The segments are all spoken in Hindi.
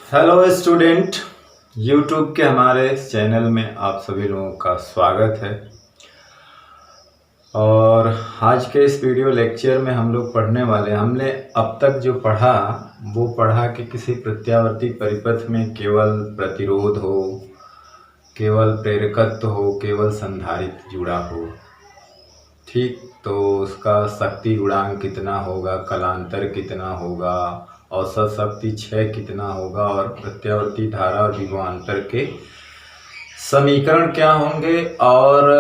हेलो स्टूडेंट, यूट्यूब के हमारे चैनल में आप सभी लोगों का स्वागत है। और आज के इस वीडियो लेक्चर में हम लोग पढ़ने वाले, हमने अब तक जो पढ़ा वो पढ़ा कि किसी प्रत्यावर्ती परिपथ में केवल प्रतिरोध हो, केवल प्रेरकत्व हो, केवल संधारित्र जुड़ा हो। ठीक, तो उसका शक्ति गुणांक कितना होगा, कलांतर कितना होगा, औसत शक्ति क्षय कितना होगा और प्रत्यावर्ती धारा और विभवांतर के समीकरण क्या होंगे और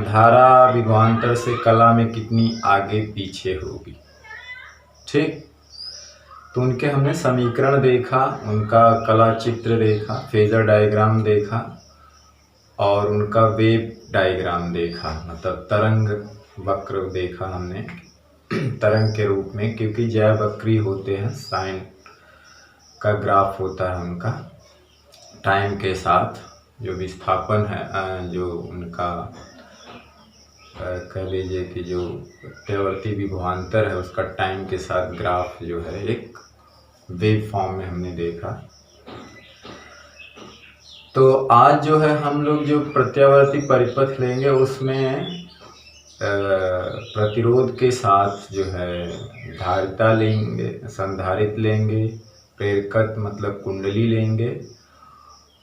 धारा विभवांतर से कला में कितनी आगे पीछे होगी। ठीक, तो उनके हमने समीकरण देखा, उनका कला चित्र देखा, फेजर डायग्राम देखा और उनका वेव डायग्राम देखा, मतलब तरंग वक्र देखा हमने तरंग के रूप में, क्योंकि ज्या वक्री होते हैं, साइन का ग्राफ होता है उनका टाइम के साथ जो विस्थापन है, जो उनका कह लीजिए कि जो प्रत्यावर्ती विभवांतर है उसका टाइम के साथ ग्राफ जो है एक वेव फॉर्म में हमने देखा। तो आज जो है हम लोग जो प्रत्यावर्ती परिपथ लेंगे उसमें प्रतिरोध के साथ जो है धारिता लेंगे, संधारित्र लेंगे, प्रेरकत्व मतलब कुंडली लेंगे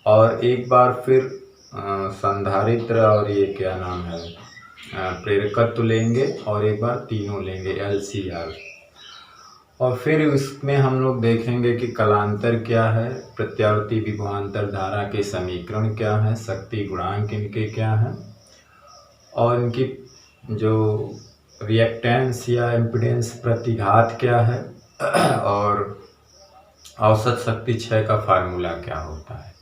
और एक बार फिर संधारित्र और ये क्या नाम है प्रेरकत्व लेंगे और एक बार तीनों लेंगे LCR। और फिर इसमें हम लोग देखेंगे कि कलांतर क्या है, प्रत्यावर्ती विभवांतर धारा के समीकरण क्या है, शक्ति गुणांक इनके क्या है और इनकी जो रिएक्टेंस या इम्पीडेंस प्रतिघात क्या है और औसत शक्ति क्षय का फार्मूला क्या होता है।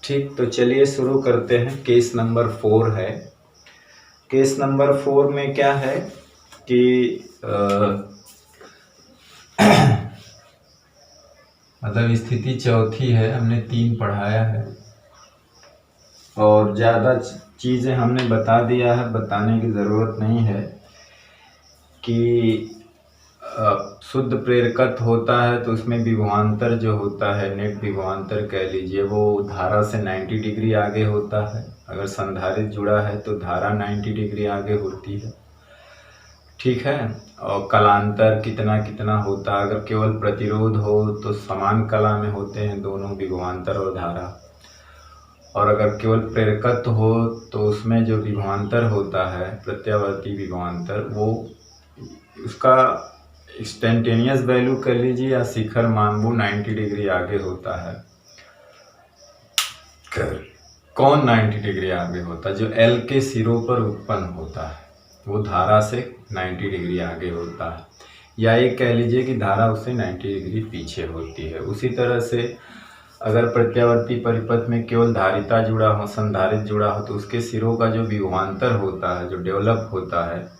ठीक, तो चलिए शुरू करते हैं। केस नंबर 4 है। केस नंबर 4 में क्या है कि मतलब स्थिति चौथी है, हमने 3 पढ़ाया है और ज़्यादा चीज़ें हमने बता दिया है, बताने की ज़रूरत नहीं है कि शुद्ध प्रेरकत्व होता है तो उसमें विभवांतर जो होता है, नेट विभवांतर कह लीजिए, वो धारा से 90 डिग्री आगे होता है। अगर संधारित्र जुड़ा है तो धारा 90 डिग्री आगे होती है। ठीक है, और कलांतर कितना कितना होता है, अगर केवल प्रतिरोध हो तो समान कला में होते हैं दोनों विभवांतर और धारा, और अगर केवल प्रेरकत्व हो तो उसमें जो विभवांतर होता है प्रत्यावर्ती विभवांतर, वो उसका इंस्टेंटेनियस वैल्यू कर लीजिए या शिखर मान, वो 90 डिग्री आगे होता है। कौन 90 डिग्री आगे होता है? जो L के सिरों पर उत्पन्न होता है वो धारा से 90 डिग्री आगे होता है, या ये कह लीजिए कि धारा उससे 90 डिग्री पीछे होती है। उसी तरह से अगर प्रत्यावर्ती परिपथ में केवल धारिता जुड़ा हो, संधारित्र जुड़ा हो, तो उसके सिरों का जो विभवांतर होता है, जो डेवलप होता है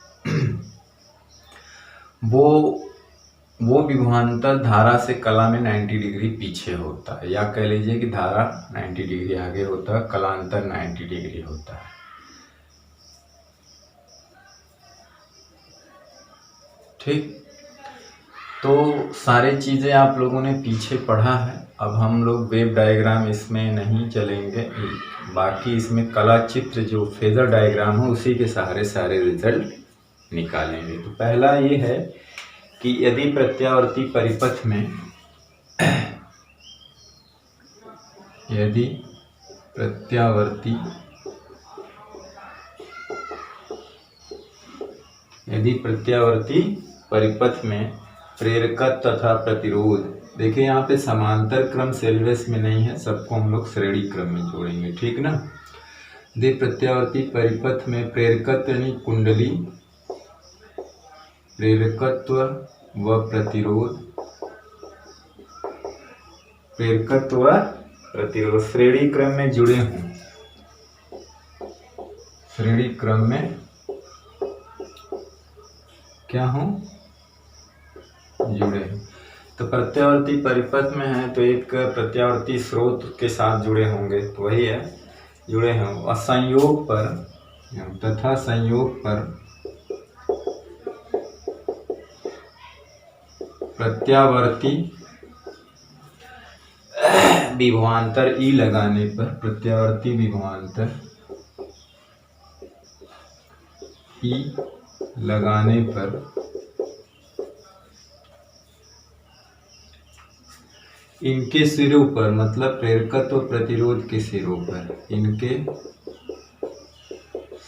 वो विभवांतर धारा से कला में 90 डिग्री पीछे होता है, या कह लीजिए कि धारा 90 डिग्री आगे होता है, कलांतर 90 डिग्री होता है। ठीक, तो सारी चीज़ें आप लोगों ने पीछे पढ़ा है। अब हम लोग वेव डायग्राम इसमें नहीं चलेंगे, बाकी इसमें कला चित्र जो फेजर डायग्राम है उसी के सहारे सारे रिजल्ट निकालेंगे। तो पहला ये है कि यदि प्रत्यावर्ती परिपथ में यदि प्रत्यावर्ती परिपथ में प्रेरकत्व तथा प्रतिरोध, देखिए यहाँ पे समांतर क्रम सिलेबस में नहीं है, सबको हम लोग श्रेणी क्रम में जोड़ेंगे। ठीक ना, यदि प्रत्यावर्ती परिपथ में प्रेरकत्व यानी कुंडली, प्रेरकत्व व प्रतिरोध, प्रेरकत्व व प्रतिरोध श्रेणी क्रम में जुड़े हों, श्रेणी क्रम में क्या हों, जुड़े हों। तो प्रत्यावर्ती परिपथ में है तो एक प्रत्यावर्ती स्रोत के साथ जुड़े होंगे, तो वही है जुड़े हों, और संयोग पर तथा संयोग पर प्रत्यावर्ती विभवांतर ई लगाने पर, प्रत्यावर्ती विभवांतर ई लगाने पर इनके सिरों पर, मतलब प्रेरकत्व और प्रतिरोध के सिरों पर, इनके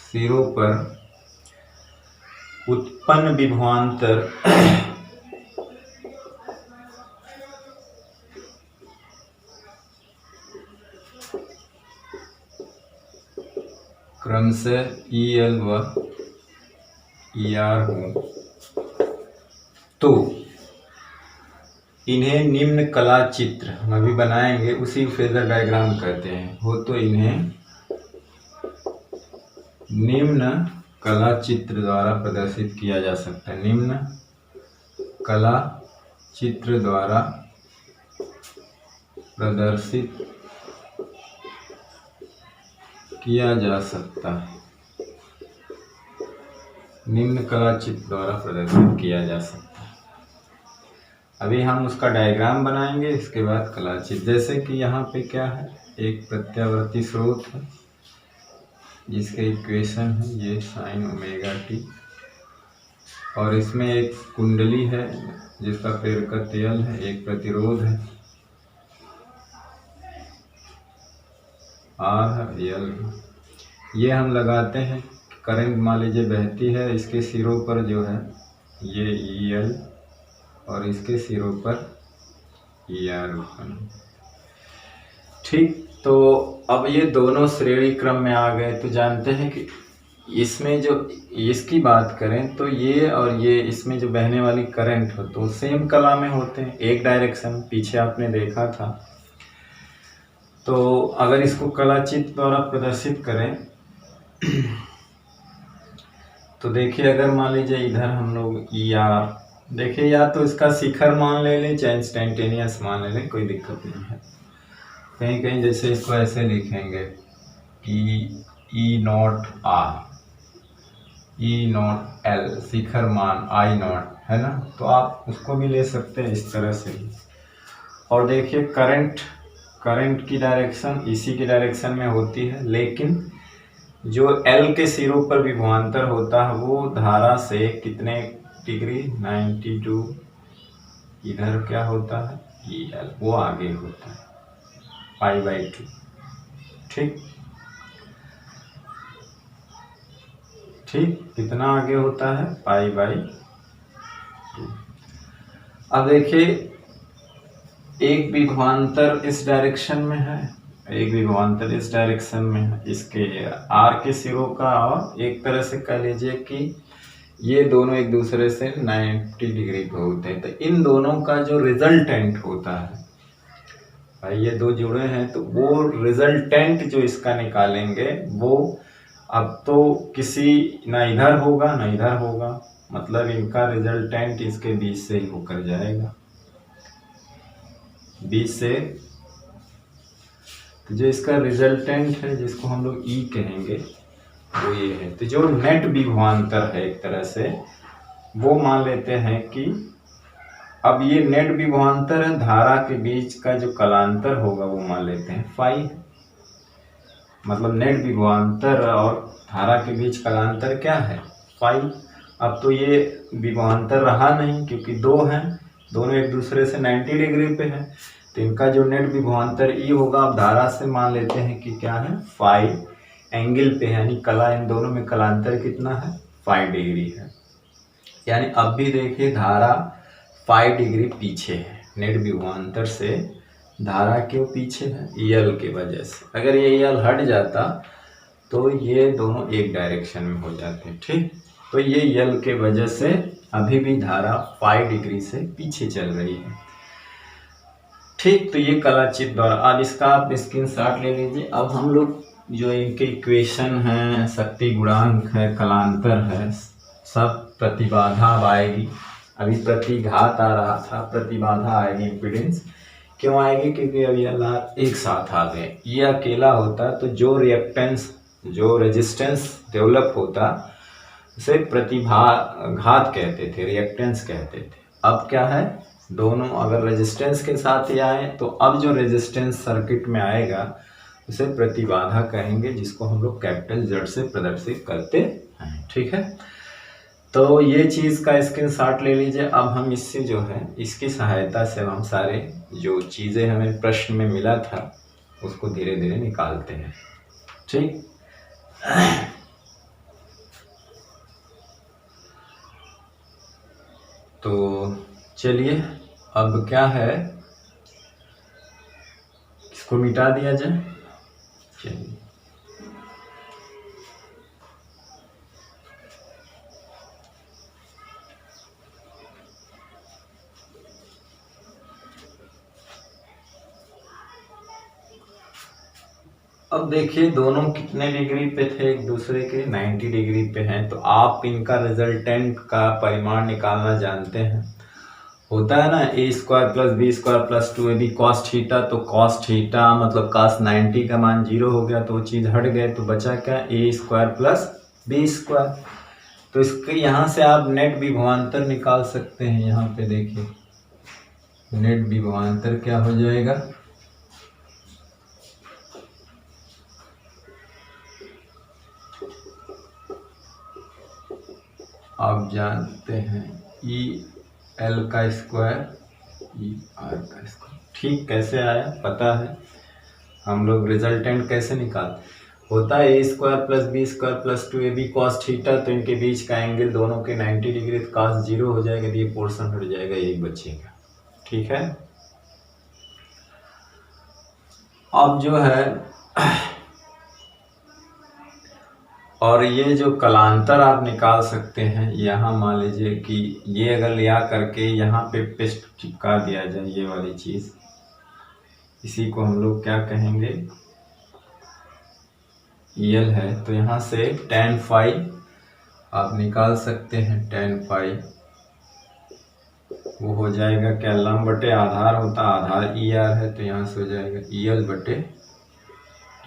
सिरों पर उत्पन्न विभवांतर क्रमशः EL व ER हो तो इन्हें निम्न कला चित्र, हम अभी बनाएंगे उसी फेजर डायग्राम कहते हैं, हो तो इन्हें निम्न कला चित्र द्वारा प्रदर्शित किया जा सकता है। निम्न कला चित्र द्वारा प्रदर्शित किया जा सकता है। निम्न कला चित्र द्वारा प्रदर्शित किया जा सकता है। अभी हम उसका डायग्राम बनाएंगे, इसके बाद कला चित्र। जैसे कि यहाँ पे क्या है, एक प्रत्यावर्ती स्रोत है जिसके इक्वेशन है ये sin ओमेगा t, और इसमें एक कुंडली है जिसका प्रेरकत्व L है, एक प्रतिरोध है R है, L है। ये हम लगाते हैं, करंट मान लीजिए बहती है, इसके सिरों पर जो है ये EL और इसके सिरों पर ER उत्पन्न। ठीक, तो अब ये दोनों श्रेणी क्रम में आ गए, तो जानते हैं कि इसमें जो इसकी बात करें तो ये और ये, इसमें जो बहने वाली करंट हो तो सेम कला में होते हैं, एक डायरेक्शन, पीछे आपने देखा था। तो अगर इसको कला चित्र द्वारा प्रदर्शित करें तो देखिए, अगर मान लीजिए इधर हम लोग ER, देखिए या तो इसका शिखर मान ले लें चाहे इंस्टेंटेनियस मान ले लें, कोई दिक्कत नहीं है। कहीं कहीं जैसे इसको ऐसे लिखेंगे कि E0 R, E0 L, शिखर मान I0 है ना, तो आप उसको भी ले सकते हैं इस तरह से। और देखिए करंट की डायरेक्शन इसी की डायरेक्शन में होती है, लेकिन जो L के सिरों पर विभवांतर होता है वो धारा से कितने डिग्री, 92, इधर क्या होता है EL, वो आगे होता है π/2। ठीक, कितना आगे होता है π/2। अब देखिए, एक विभवांतर इस डायरेक्शन में है, एक विभवांतर इस डायरेक्शन में है, इसके R के सिरों का, और एक तरह से कह लीजिए कि ये दोनों एक दूसरे से 90 डिग्री पे होते हैं। तो इन दोनों का जो रिजल्टेंट होता है, भाई ये दो जुड़े हैं तो वो रिजल्टेंट जो इसका निकालेंगे वो अब तो किसी ना इधर होगा ना इधर होगा, मतलब इनका रिजल्टेंट इसके बीच से ही होकर जाएगा, बीच से। तो जो इसका रिजल्टेंट है जिसको हम लोग E कहेंगे वो ये है। तो जो नेट विभवांतर है एक तरह से वो मान लेते हैं कि अब ये नेट विभवांतर है, धारा के बीच का जो कलांतर होगा वो मान लेते हैं फाई, मतलब नेट विभवांतर और धारा के बीच कलांतर क्या है फाई। अब तो ये विभवांतर रहा नहीं क्योंकि दो हैं, दोनों एक दूसरे से 90 डिग्री पे है, तो इनका जो नेट विभवांतर ई होगा, अब धारा से मान लेते हैं कि क्या है फाई एंगल पे, यानी कला, इन दोनों में कलांतर कितना है 5 डिग्री है। यानी अब भी देखिए धारा 5 डिग्री पीछे है, नेट विभवांतर से धारा क्यों पीछे है, EL के वजह से। अगर ये EL हट जाता तो ये दोनों एक डायरेक्शन में हो जाते। ठीक, तो ये EL के वजह से अभी भी धारा 5 डिग्री से पीछे चल रही है। ठीक, तो ये कला चित्र द्वारा, अब इसका आप स्क्रीनशॉट ले लीजिए। अब हम लोग जो इनके इक्वेशन हैं, शक्ति गुणांक है, कलांतर है, सब प्रतिबाधा आएगी। अभी प्रतिघात आ रहा था, प्रतिबाधा आएगी, इम्पीडेंस क्यों आएगी, क्योंकि अब ये एक साथ आ गए। ये अकेला होता तो जो रिएक्टेंस, जो रेजिस्टेंस डेवलप होता उसे प्रतिघात कहते थे, रिएक्टेंस कहते थे। अब क्या है दोनों अगर रेजिस्टेंस के साथ ही आए तो अब जो रेजिस्टेंस सर्किट में आएगा उसे प्रतिबाधा कहेंगे, जिसको हम लोग कैपिटल Z से प्रदर्शित करते हैं। ठीक है, तो ये चीज़ का स्क्रीनशॉट ले लीजिए। अब हम इससे जो है इसकी सहायता से हम सारे जो चीज़ें हमें प्रश्न में मिला था उसको धीरे धीरे निकालते हैं। ठीक, तो चलिए अब क्या है, इसको मिटा दिया जाए। चलिए, अब देखिए दोनों कितने डिग्री पे थे एक दूसरे के, 90 डिग्री पे हैं। तो आप इनका रिजल्टेंट का परिमाण निकालना जानते हैं। होता है ना a square plus b square plus 2ab cos theta, तो कॉस थीटा मतलब कॉस 90 का मान 0 हो गया तो वो चीज़ हट गए, तो बचा क्या, ए स्क्वायर प्लस बी स्क्वायर। तो इसके यहाँ से आप नेट विभवांतर निकाल सकते हैं। यहाँ पे देखिए नेट विभवांतर क्या हो जाएगा, आप जानते हैं ई एल का स्क्वायर ई आर का स्क्वायर। ठीक, कैसे आया पता है, हम लोग रिजल्टेंट कैसे निकालते, होता है a square plus b square plus 2ab cos theta, तो इनके बीच का एंगल दोनों के 90 डिग्री, कॉस 0 हो जाएगा, तो ये पोर्शन हट जाएगा, यही बचेगा। ठीक है, अब जो है और ये जो कलांतर आप निकाल सकते हैं, यहाँ मान लीजिए कि ये अगर लिया करके यहाँ पे पेस्ट चिपका दिया जाए ये वाली चीज़, इसी को हम लोग क्या कहेंगे, यल है। तो यहाँ से tan फाई आप निकाल सकते हैं, tan फाई वो हो जाएगा क्या, लंब बटे आधार होता, आधार ई आर है, तो यहाँ से हो जाएगा यल बटे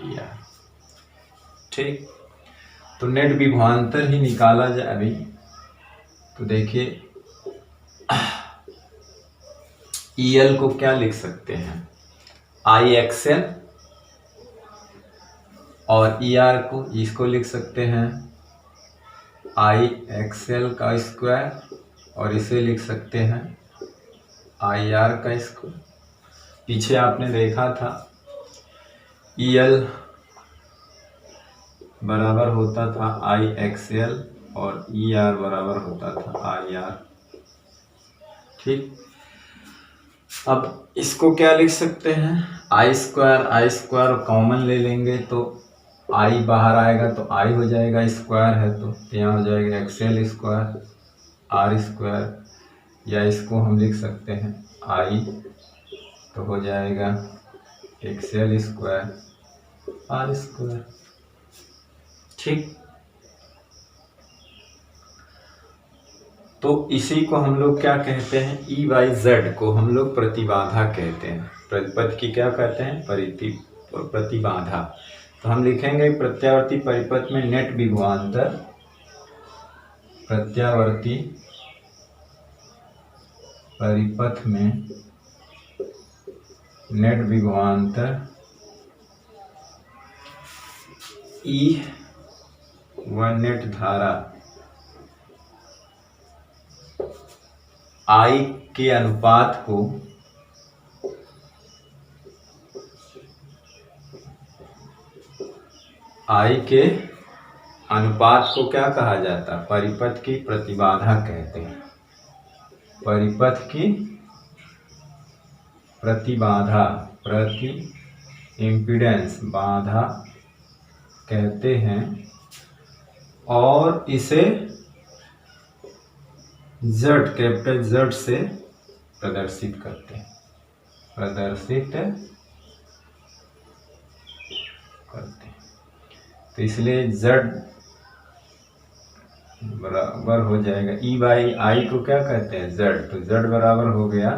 ई आर। ठीक, तो नेट विभवांतर ही निकाला जाए अभी। तो देखिए EL को क्या लिख सकते हैं, IXL, और ER को इसको लिख सकते हैं IXL का स्क्वायर, और इसे लिख सकते हैं IR का स्क्वायर। पीछे आपने देखा था EL बराबर होता था IXL और ER बराबर होता था IR। ठीक, अब इसको क्या लिख सकते हैं, आई स्क्वायर कॉमन ले लेंगे तो आई बाहर आएगा तो आई हो जाएगा, स्क्वायर है तो यहाँ हो जाएगा XL स्क्वायर R स्क्वायर, या इसको हम लिख सकते हैं आई, तो हो जाएगा XL स्क्वायर R स्क्वायर। ठीक, तो इसी को हम लोग क्या कहते हैं, E/Z को हम लोग प्रतिबाधा कहते हैं। परिपथ की क्या कहते हैं, प्रतिबाधा। तो हम लिखेंगे प्रत्यावर्ती परिपथ में नेट विभवांतर, प्रत्यावर्ती परिपथ में नेट विभवांतर E व नेट धारा I के अनुपात को क्या कहा जाता है, परिपथ की प्रतिबाधा कहते हैं। परिपथ की प्रतिबाधा, इम्पीडेंस बाधा कहते हैं, और इसे Z कैपिटल Z से प्रदर्शित करते हैं, तो इसलिए Z बराबर हो जाएगा E/I को क्या कहते हैं, Z, तो Z बराबर हो गया।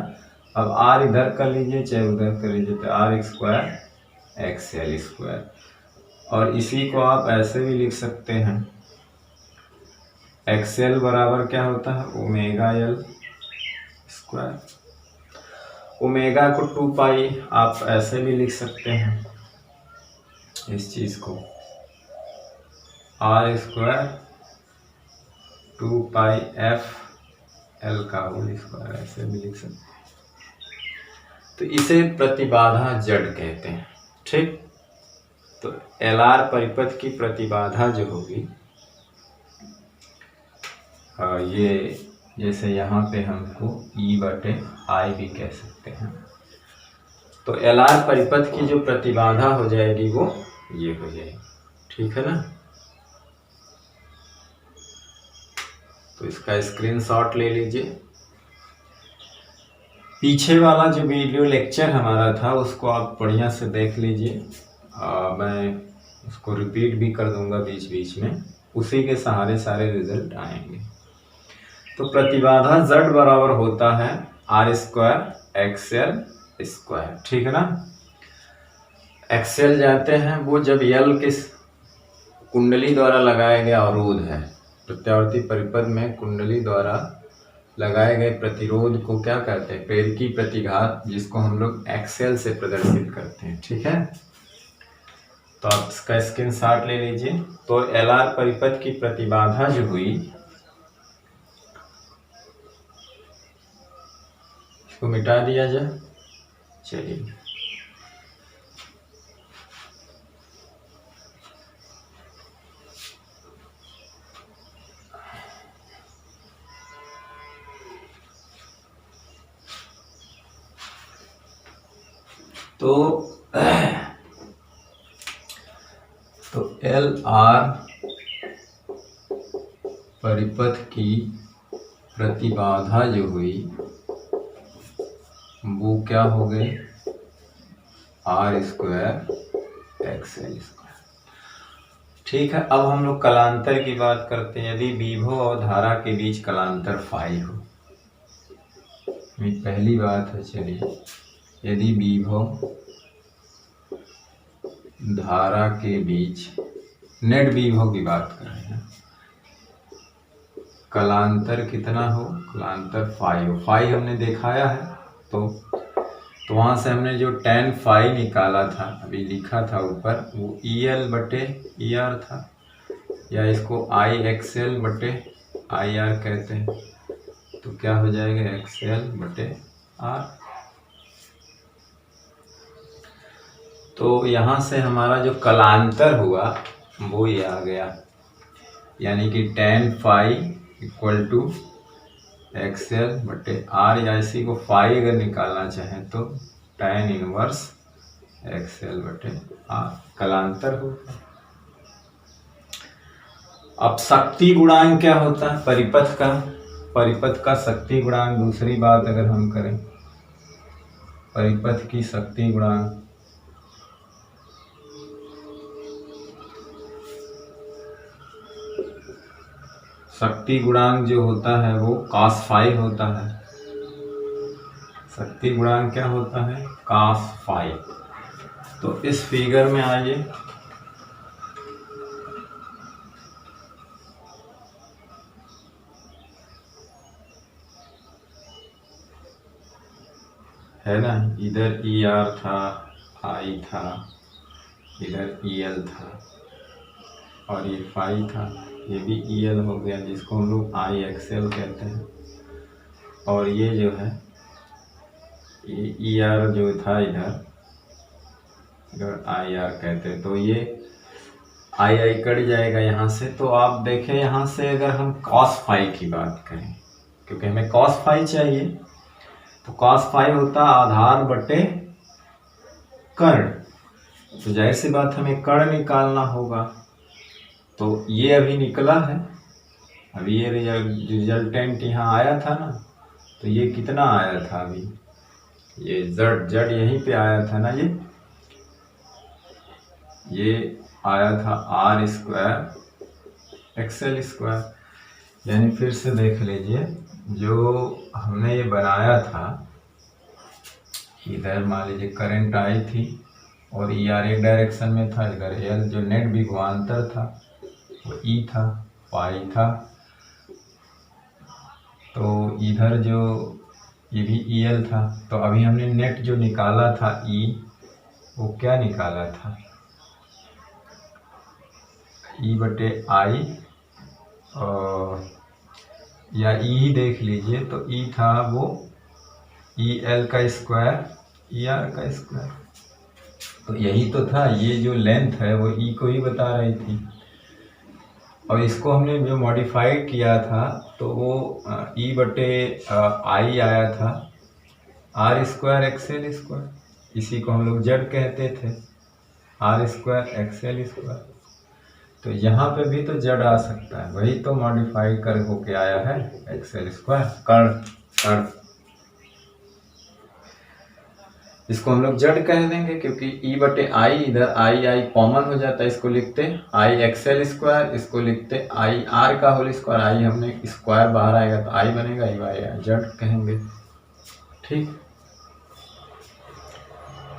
अब R इधर कर लीजिए चाहे उधर कर लीजिए, तो R स्क्वायर XL स्क्वायर, और इसी को आप ऐसे भी लिख सकते हैं, XL बराबर क्या होता है, ओमेगा L स्क्वायर, ओमेगा को 2 पाई आप ऐसे भी लिख सकते हैं, इस चीज़ को r square 2 pi f l का होल स्क्वायर ऐसे भी लिख सकते हैं। तो इसे प्रतिबाधा जड़ कहते हैं। ठीक, तो एल आर परिपथ की प्रतिबाधा जो होगी ये जैसे यहाँ पे हमको E/I भी कह सकते हैं। तो एल आर परिपथ की जो प्रतिबाधा हो जाएगी वो ये हो जाएगी। ठीक है ना। तो इसका स्क्रीनशॉट ले लीजिए। पीछे वाला जो वीडियो लेक्चर हमारा था उसको आप बढ़िया से देख लीजिए। मैं उसको रिपीट भी कर दूंगा बीच बीच में, उसी के सहारे सारे रिजल्ट आएंगे। तो प्रतिबाधा Z बराबर होता है आर स्क्वायर एक्सएल स्क्वायर। ठीक है ना। एक्सएल जानते हैं, वो जब यल के कुंडली द्वारा लगाया गया अवरोध है, प्रत्यावर्ती परिपथ में कुंडली द्वारा लगाए गए प्रतिरोध को क्या कहते हैं, प्रेरकी प्रतिघात, जिसको हम लोग एक्सएल से प्रदर्शित करते हैं। ठीक है, तो आप इसका स्क्रीनशॉट ले लीजिए। तो एल आर परिपथ की प्रतिबाधा जो हुई, इसको मिटा दिया जाए। चलिए, तो एल आर परिपथ की प्रतिबाधा जो हुई वो क्या हो गई, आर स्क्वायर एक्सएल स्क्वायर। ठीक है, अब हम लोग कलांतर की बात करते हैं। यदि विभव और धारा के बीच कलांतर फाई हो, पहली बात है। चलिए, यदि विभव धारा के बीच, नेट विभव की बात कर रहे हैं, कलांतर कितना हो, कलांतर फाई हो। फाई हमने दिखाया है, तो वहां से हमने जो tan फाई निकाला था, अभी लिखा था ऊपर, वो EL/ER था, या इसको IXL/IR कहते हैं। तो क्या हो जाएगा, XL/R। तो यहाँ से हमारा जो कलांतर हुआ वो ये आ गया, यानी कि tan phi equal to XL/R, या इसी को फाई अगर निकालना चाहें तो tan इनवर्स XL/R कलांतर होगा। अब शक्ति गुणांक क्या होता है परिपथ का शक्ति गुणांक। दूसरी बात अगर हम करें, परिपथ की शक्ति गुणांक, शक्ति गुणांक जो होता है वो cos फाई होता है। शक्ति गुणांक क्या होता है, cos फाई। तो इस फिगर में आइए, है ना, इधर ER था, I था, इधर EL था, और ये फाई था, ये भी EL हो गया, जिसको हम लोग IXL कहते हैं। और ये जो है ये ER जो था इधर IR कहते हैं। तो ये I कट जाएगा यहाँ से। तो आप देखें यहाँ से, अगर हम cos फाई की बात करें, क्योंकि हमें cos फाई चाहिए, तो cos फाई होता आधार बटे कर्ण। तो जाहिर सी बात हमें कर्ण निकालना होगा। तो ये अभी निकला है, अभी ये रिजल्टेंट यहाँ आया था ना, तो ये कितना आया था, अभी ये जड़ यहीं पे आया था ना, ये आया था आर स्क्वायर एक्सएल स्क्वायर। यानी फिर से देख लीजिए, जो हमने ये बनाया था, इधर मान लीजिए करंट आई थी और ER एक डायरेक्शन में था, इधर एल जो नेट विभवांतर था वो E था, फाई था। तो इधर जो ये भी EL था। तो अभी हमने नेट जो निकाला था E, वो क्या निकाला था, E/I, और या E ही देख लीजिए, तो E था वो EL का स्क्वायर ER का स्क्वायर। तो यही तो था, ये जो लेंथ है वो E को ही बता रही थी। और इसको हमने जो मॉडिफाइड किया था तो वो E/I आया था R² XL²। इसी को हम लोग Z कहते थे, R² XL²। तो यहाँ पे भी तो Z आ सकता है, वही तो मॉडिफाई कर होके आया है XL²। कर्ण इसको हम लोग Z कह देंगे, क्योंकि E/I इधर I कॉमन हो जाता है, इसको लिखते I XL², इसको लिखते I R का होल स्क्वायर। I हमने स्क्वायर बाहर आएगा तो I बनेगा, Z कहेंगे। ठीक,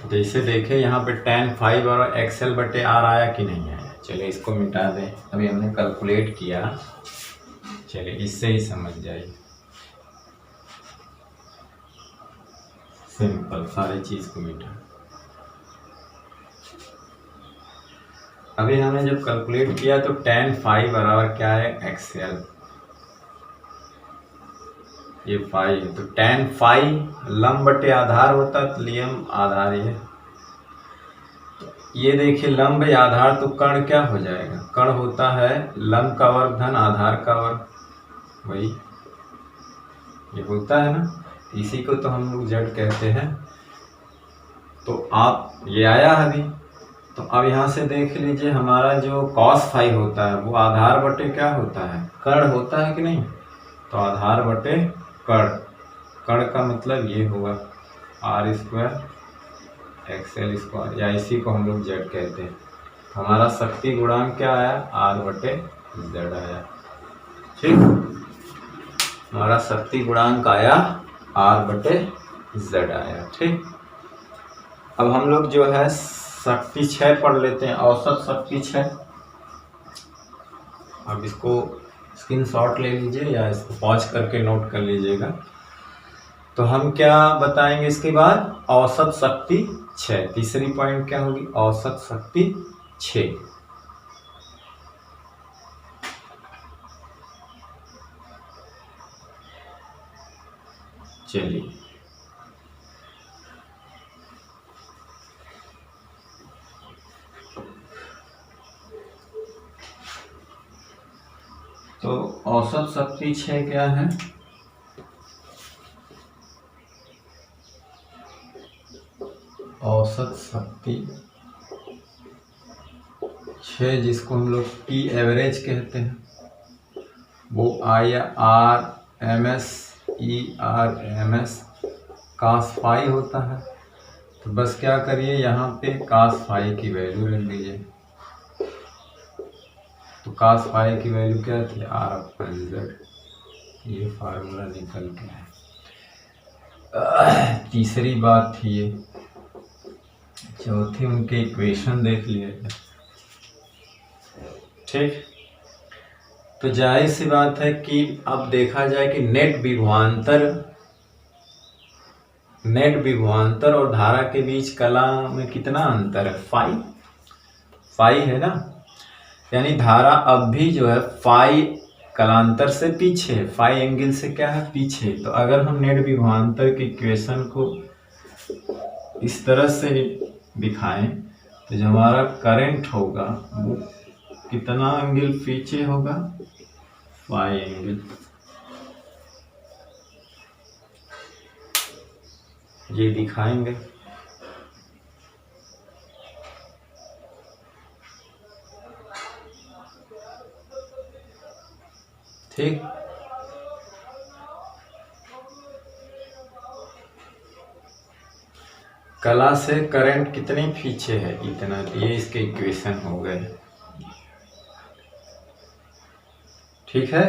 तो जैसे देखे यहाँ पे tan phi और XL/R आया कि नहीं आया। चलिए इसको मिटा दें, अभी हमने कैलकुलेट किया, चलिए इससे ही समझ जाइए। सिंपल, सारी चीज को मिटा। अभी हमने जब कैलकुलेट किया तो tan phi बराबर क्या है, XL, ये फाई है। तो tan phi लंब/आधार होता है, तो लियम आधार ये देखिए लंब या आधार, तो कर्ण क्या हो जाएगा, कर्ण होता है लंब का वर्ग धन आधार का वर्ग, वही ये होता है ना, इसी को तो हम लोग Z कहते हैं। तो आप ये आया अभी, तो अब यहाँ से देख लीजिए हमारा जो cos phi होता है वो आधार बटे क्या होता है, कर्ण होता है कि नहीं। तो आधार बटे कर्ण, कर्ण का मतलब ये होगा R² XL², या इसी को हम लोग Z कहते हैं। हमारा शक्ति गुणांक क्या आया, R/Z आया। ठीक, हमारा शक्ति गुणांक आया R/Z आया। ठीक, अब हम लोग जो है शक्ति 6 पढ़ लेते हैं, औसत शक्ति 6। अब इसको स्क्रीनशॉट ले लीजिए या इसको पॉज करके नोट कर लीजिएगा। तो हम क्या बताएंगे इसके बाद, औसत शक्ति 6। तीसरी पॉइंट क्या होगी, औसत शक्ति 6। चलिए तो औसत शक्ति 6 क्या है, औसत शक्ति 6 जिसको हम लोग P एवरेज कहते हैं, वो IRMS ERMS cos phi होता है। तो बस क्या करिए, यहाँ पे cos phi की वैल्यू रख दीजिए। तो cos phi की वैल्यू क्या थी, R/Z। ये फार्मूला निकल गया है। तीसरी बात थी ये, चौथी उनके इक्वेशन देख लिए। ठीक, तो जाहिर सी बात है कि अब देखा जाए कि नेट विभवांतर और धारा के बीच कला में कितना अंतर है, फाई है ना, यानी धारा अब भी जो है फाई कलांतर से पीछे है, फाई एंगल से क्या है, पीछे। तो अगर हम नेट विभवांतर की इक्वेशन को इस तरह से दिखाएं तो जो हमारा करंट होगा वो कितना एंगल पीछे होगा, फाई एंगल। ये दिखाएंगे। ठीक, कला से करंट कितने पीछे है, इतना। ये इसके इक्वेशन हो गए। ठीक है,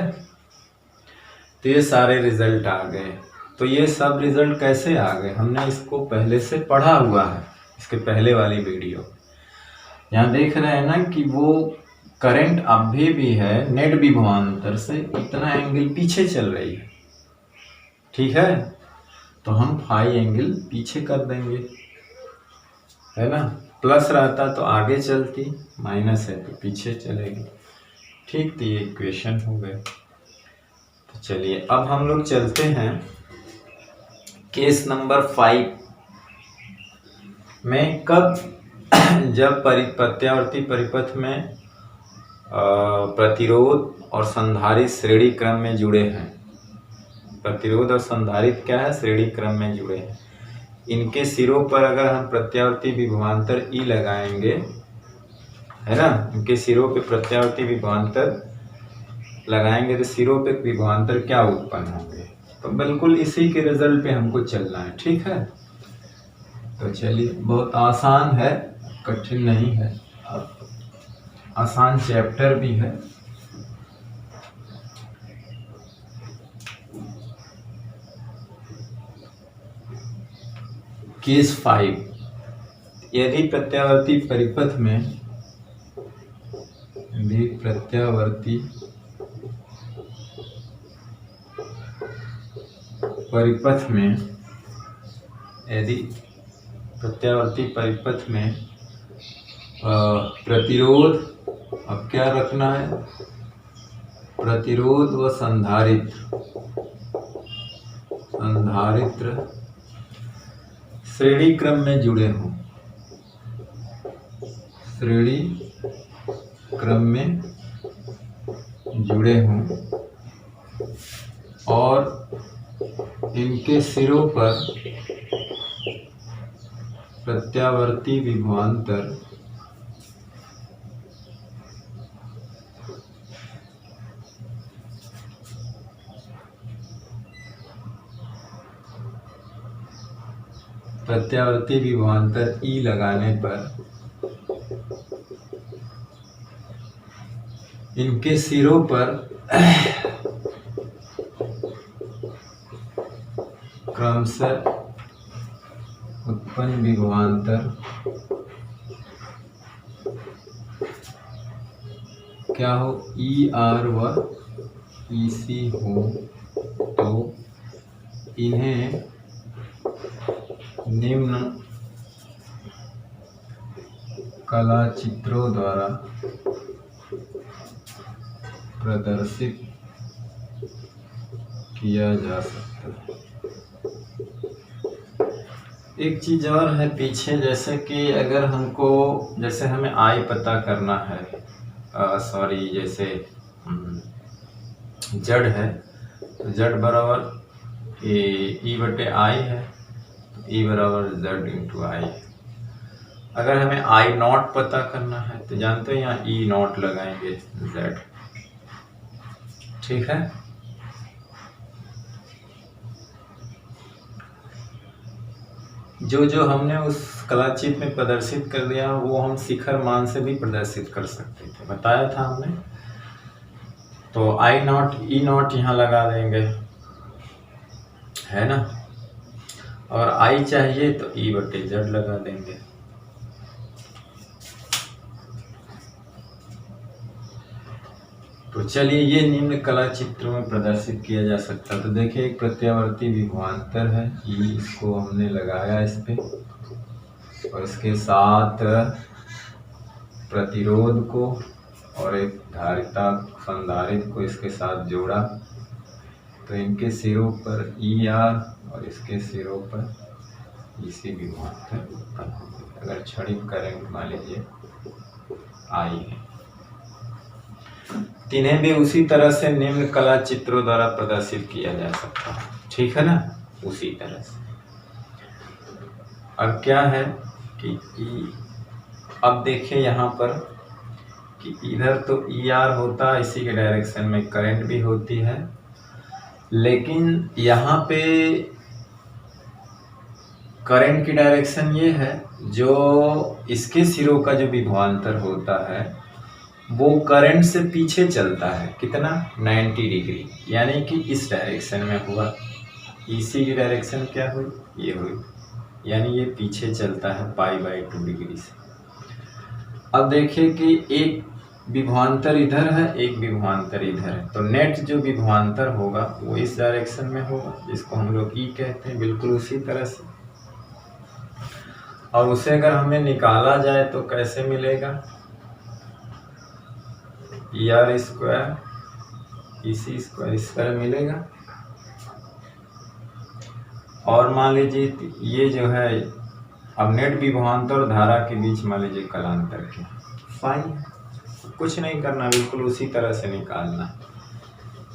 तो ये सारे रिजल्ट आ गए। तो ये सब रिजल्ट कैसे आ गए, हमने इसको पहले से पढ़ा हुआ है, इसके पहले वाली वीडियो। यहाँ देख रहे हैं ना कि वो करंट अभी भी है नेट विभवांतर से इतना एंगल पीछे चल रही है। ठीक है, तो हम फाई एंगल पीछे कर देंगे, है ना। प्लस रहता तो आगे चलती, माइनस है तो पीछे चलेगी। ठीक, तो ये इक्वेशन हो गए। तो चलिए अब हम लोग चलते हैं केस नंबर 5 में। कब? जब प्रत्यावर्ती परिपथ में प्रतिरोध और संधारित्र श्रेणी क्रम में जुड़े हैं। प्रतिरोध और संधारित्र क्या है? श्रेणी क्रम में जुड़े हैं। इनके सिरों पर अगर हम प्रत्यावर्ती विभवांतर ई लगाएंगे, है ना, इनके सिरों पे प्रत्यावर्ती विभवांतर लगाएंगे तो सिरों पे विभवांतर क्या उत्पन्न होंगे? तो बिल्कुल इसी के रिजल्ट पे हमको चलना है। ठीक है, तो चलिए, बहुत आसान है, कठिन नहीं है, आसान चैप्टर भी है। केस 5, यदि प्रत्यावर्ती परिपथ में यदि प्रत्यावर्ती परिपथ में प्रतिरोध, अब क्या रखना है? प्रतिरोध व संधारित्र श्रेणी क्रम में जुड़े हों, श्रेणी क्रम में जुड़े हों और इनके सिरों पर प्रत्यावर्ती विभवांतर ई लगाने पर इनके सिरों पर क्रमशः उत्पन्न विभवांतर क्या हो? ई आर व ई सी हो तो इन्हें निम्न कला चित्रों द्वारा प्रदर्शित किया जा सकता है। एक चीज और है पीछे, जैसे कि अगर हमको, जैसे हमें आई पता करना है, जैसे जड़ है, तो जड़ बराबर ई बटे आई है, तो ई बराबर जेड इंटू आई है। अगर हमें आई नॉट पता करना है तो जानते हैं यहाँ ई नॉट लगाएंगे जेड। ठीक है, जो हमने उस कलाचित्र में प्रदर्शित कर दिया वो हम शिखर मान से भी प्रदर्शित कर सकते थे, बताया था हमने। तो आई नॉट ई नॉट यहाँ लगा देंगे, है ना, और आई चाहिए तो ई बटे जेड लगा देंगे। तो चलिए, ये निम्न कला चित्र में प्रदर्शित किया जा सकता है। तो देखिए, एक प्रत्यावर्ती विभवांतर है ई, इसको हमने लगाया इस पे, और इसके साथ प्रतिरोध को और एक धारिता संधारित्र को इसके साथ जोड़ा, तो इनके सिरों पर ई आर और इसके सिरों पर इसी विभवांतर उत्पन्न होगी। अगर क्षणिक करंट मान लीजिए आई है, इन्हें भी उसी तरह से निम्न कला चित्रों द्वारा प्रदर्शित किया जा सकता है। ठीक है ना, उसी तरह से। अब क्या है कि अब देखिए यहाँ पर कि इधर तो ई आर होता है, इसी के डायरेक्शन में करंट भी होती है, लेकिन यहाँ पे करंट की डायरेक्शन ये है, जो इसके सिरों का जो विभवांतर होता है वो करंट से पीछे चलता है। कितना? 90 डिग्री, यानी कि इस डायरेक्शन में हुआ। इसी की डायरेक्शन क्या हुई? ये हुई, यानी ये पीछे चलता है पाई/2 डिग्री से। अब देखिए कि एक विभवांतर इधर है, एक विभवांतर इधर है, तो नेट जो विभवांतर होगा वो इस डायरेक्शन में होगा, जिसको हम लोग ई कहते हैं, बिल्कुल उसी तरह से। और उसे अगर हमें निकाला जाए तो कैसे मिलेगा, ई आर स्क्वायर ई सी स्क्वायर इस तरह मिलेगा। और मान लीजिए ये जो है, अब नेट विभवांतर और धारा के बीच मान लीजिए कलांतर के फाई, कुछ नहीं करना, बिल्कुल उसी तरह से निकालना।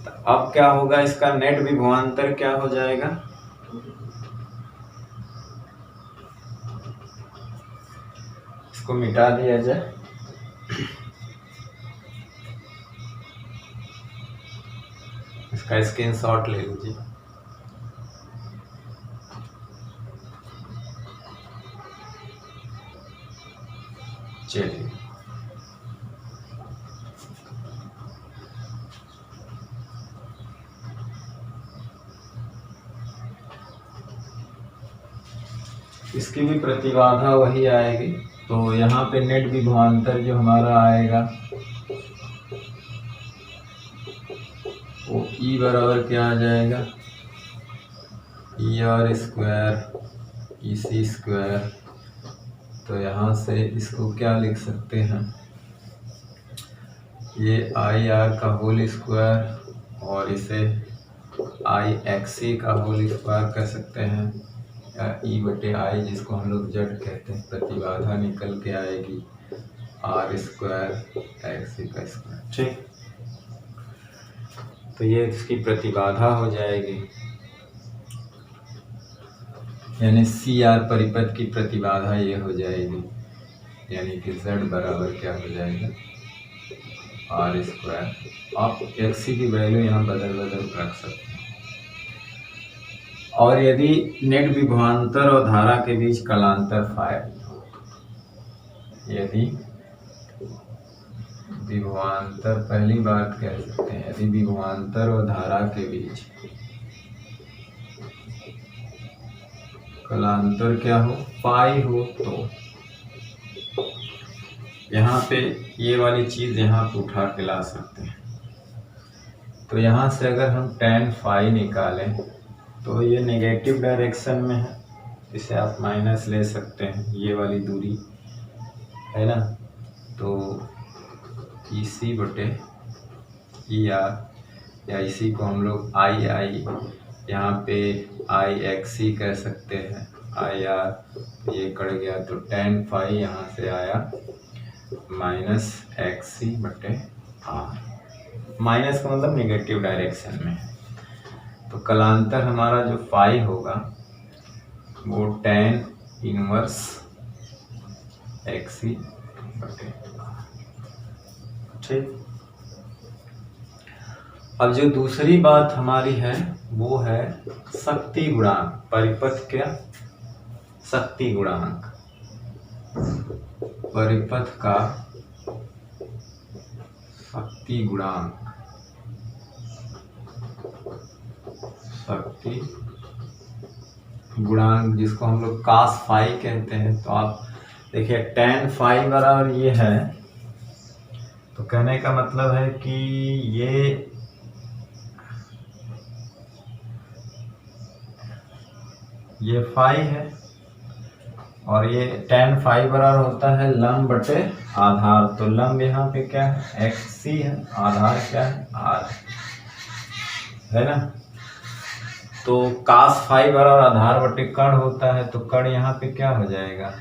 तो अब क्या होगा, इसका नेट विभवांतर क्या हो जाएगा, इसको मिटा दिया जाए। इसका स्क्रीनशॉट ले लीजिए। चलिए, इसकी भी प्रतिबाधा वही आएगी। तो यहाँ पे नेट विभवांतर जो हमारा आएगा वो ई बराबर क्या आ जाएगा, ई आर स्क्वायर ई सी स्क्वायर। तो यहाँ से इसको क्या लिख सकते हैं, ये आई आर का होल स्क्वायर और इसे आई एक्स सी का होल स्क्वायर कह सकते हैं, या ई बटे आई जिसको हम लोग जेड कहते हैं। प्रतिबाधा निकल के आएगी आर स्क्वायर एक्स सी का स्क्वायर। ठीक, तो ये इसकी प्रतिबाधा हो जाएगी, यानी सी आर परिपथ की प्रतिबाधा ये हो जाएगी, यानी कि Z बराबर क्या हो जाएगा, आर स्क्वायर। आप एक्स सी की वैल्यू यहाँ बदल रख सकते हैं। और यदि नेट विभवांतर और धारा के बीच कलांतर फाई, यदि विभवांतर, पहली बात कह सकते हैं, यदि विभवांतर और धारा के बीच कलांतर क्या हो, पाई हो, तो यहाँ पे ये वाली चीज यहाँ पे उठा के ला सकते हैं। तो यहाँ से अगर हम tan फाई निकालें तो ये नेगेटिव डायरेक्शन में है, इसे आप माइनस ले सकते हैं, ये वाली दूरी है ना। तो ई सी बटे ई आर, या इसी को हम लोग आई आई, यहाँ पे आई एक्स सी कह सकते हैं, आई आर ये कट गया, तो tan फाई यहाँ से आया माइनस एक्स सी बटे आर। माइनस का मतलब निगेटिव डायरेक्शन में। तो कलांतर हमारा जो फाई होगा वो tan इनवर्स एक्स सी बटे आर। ठीक, अब जो दूसरी बात हमारी है वो है शक्ति गुणांक, परिपथ क्या, शक्ति गुणांक, परिपथ का शक्ति गुणांक, शक्ति गुणांक जिसको हम लोग कास फाई कहते हैं। तो आप देखिए tan फाई बराबर ये है, तो कहने का मतलब है कि ये फाई है और ये tan फाई बराबर होता है लंब बटे आधार। तो लंब यहाँ पे क्या है, एक्स सी है, आधार क्या है, आर है ना। तो कास फाई बराबर आधार बटे कण होता है, तो कण यहाँ पे क्या हो जाएगा,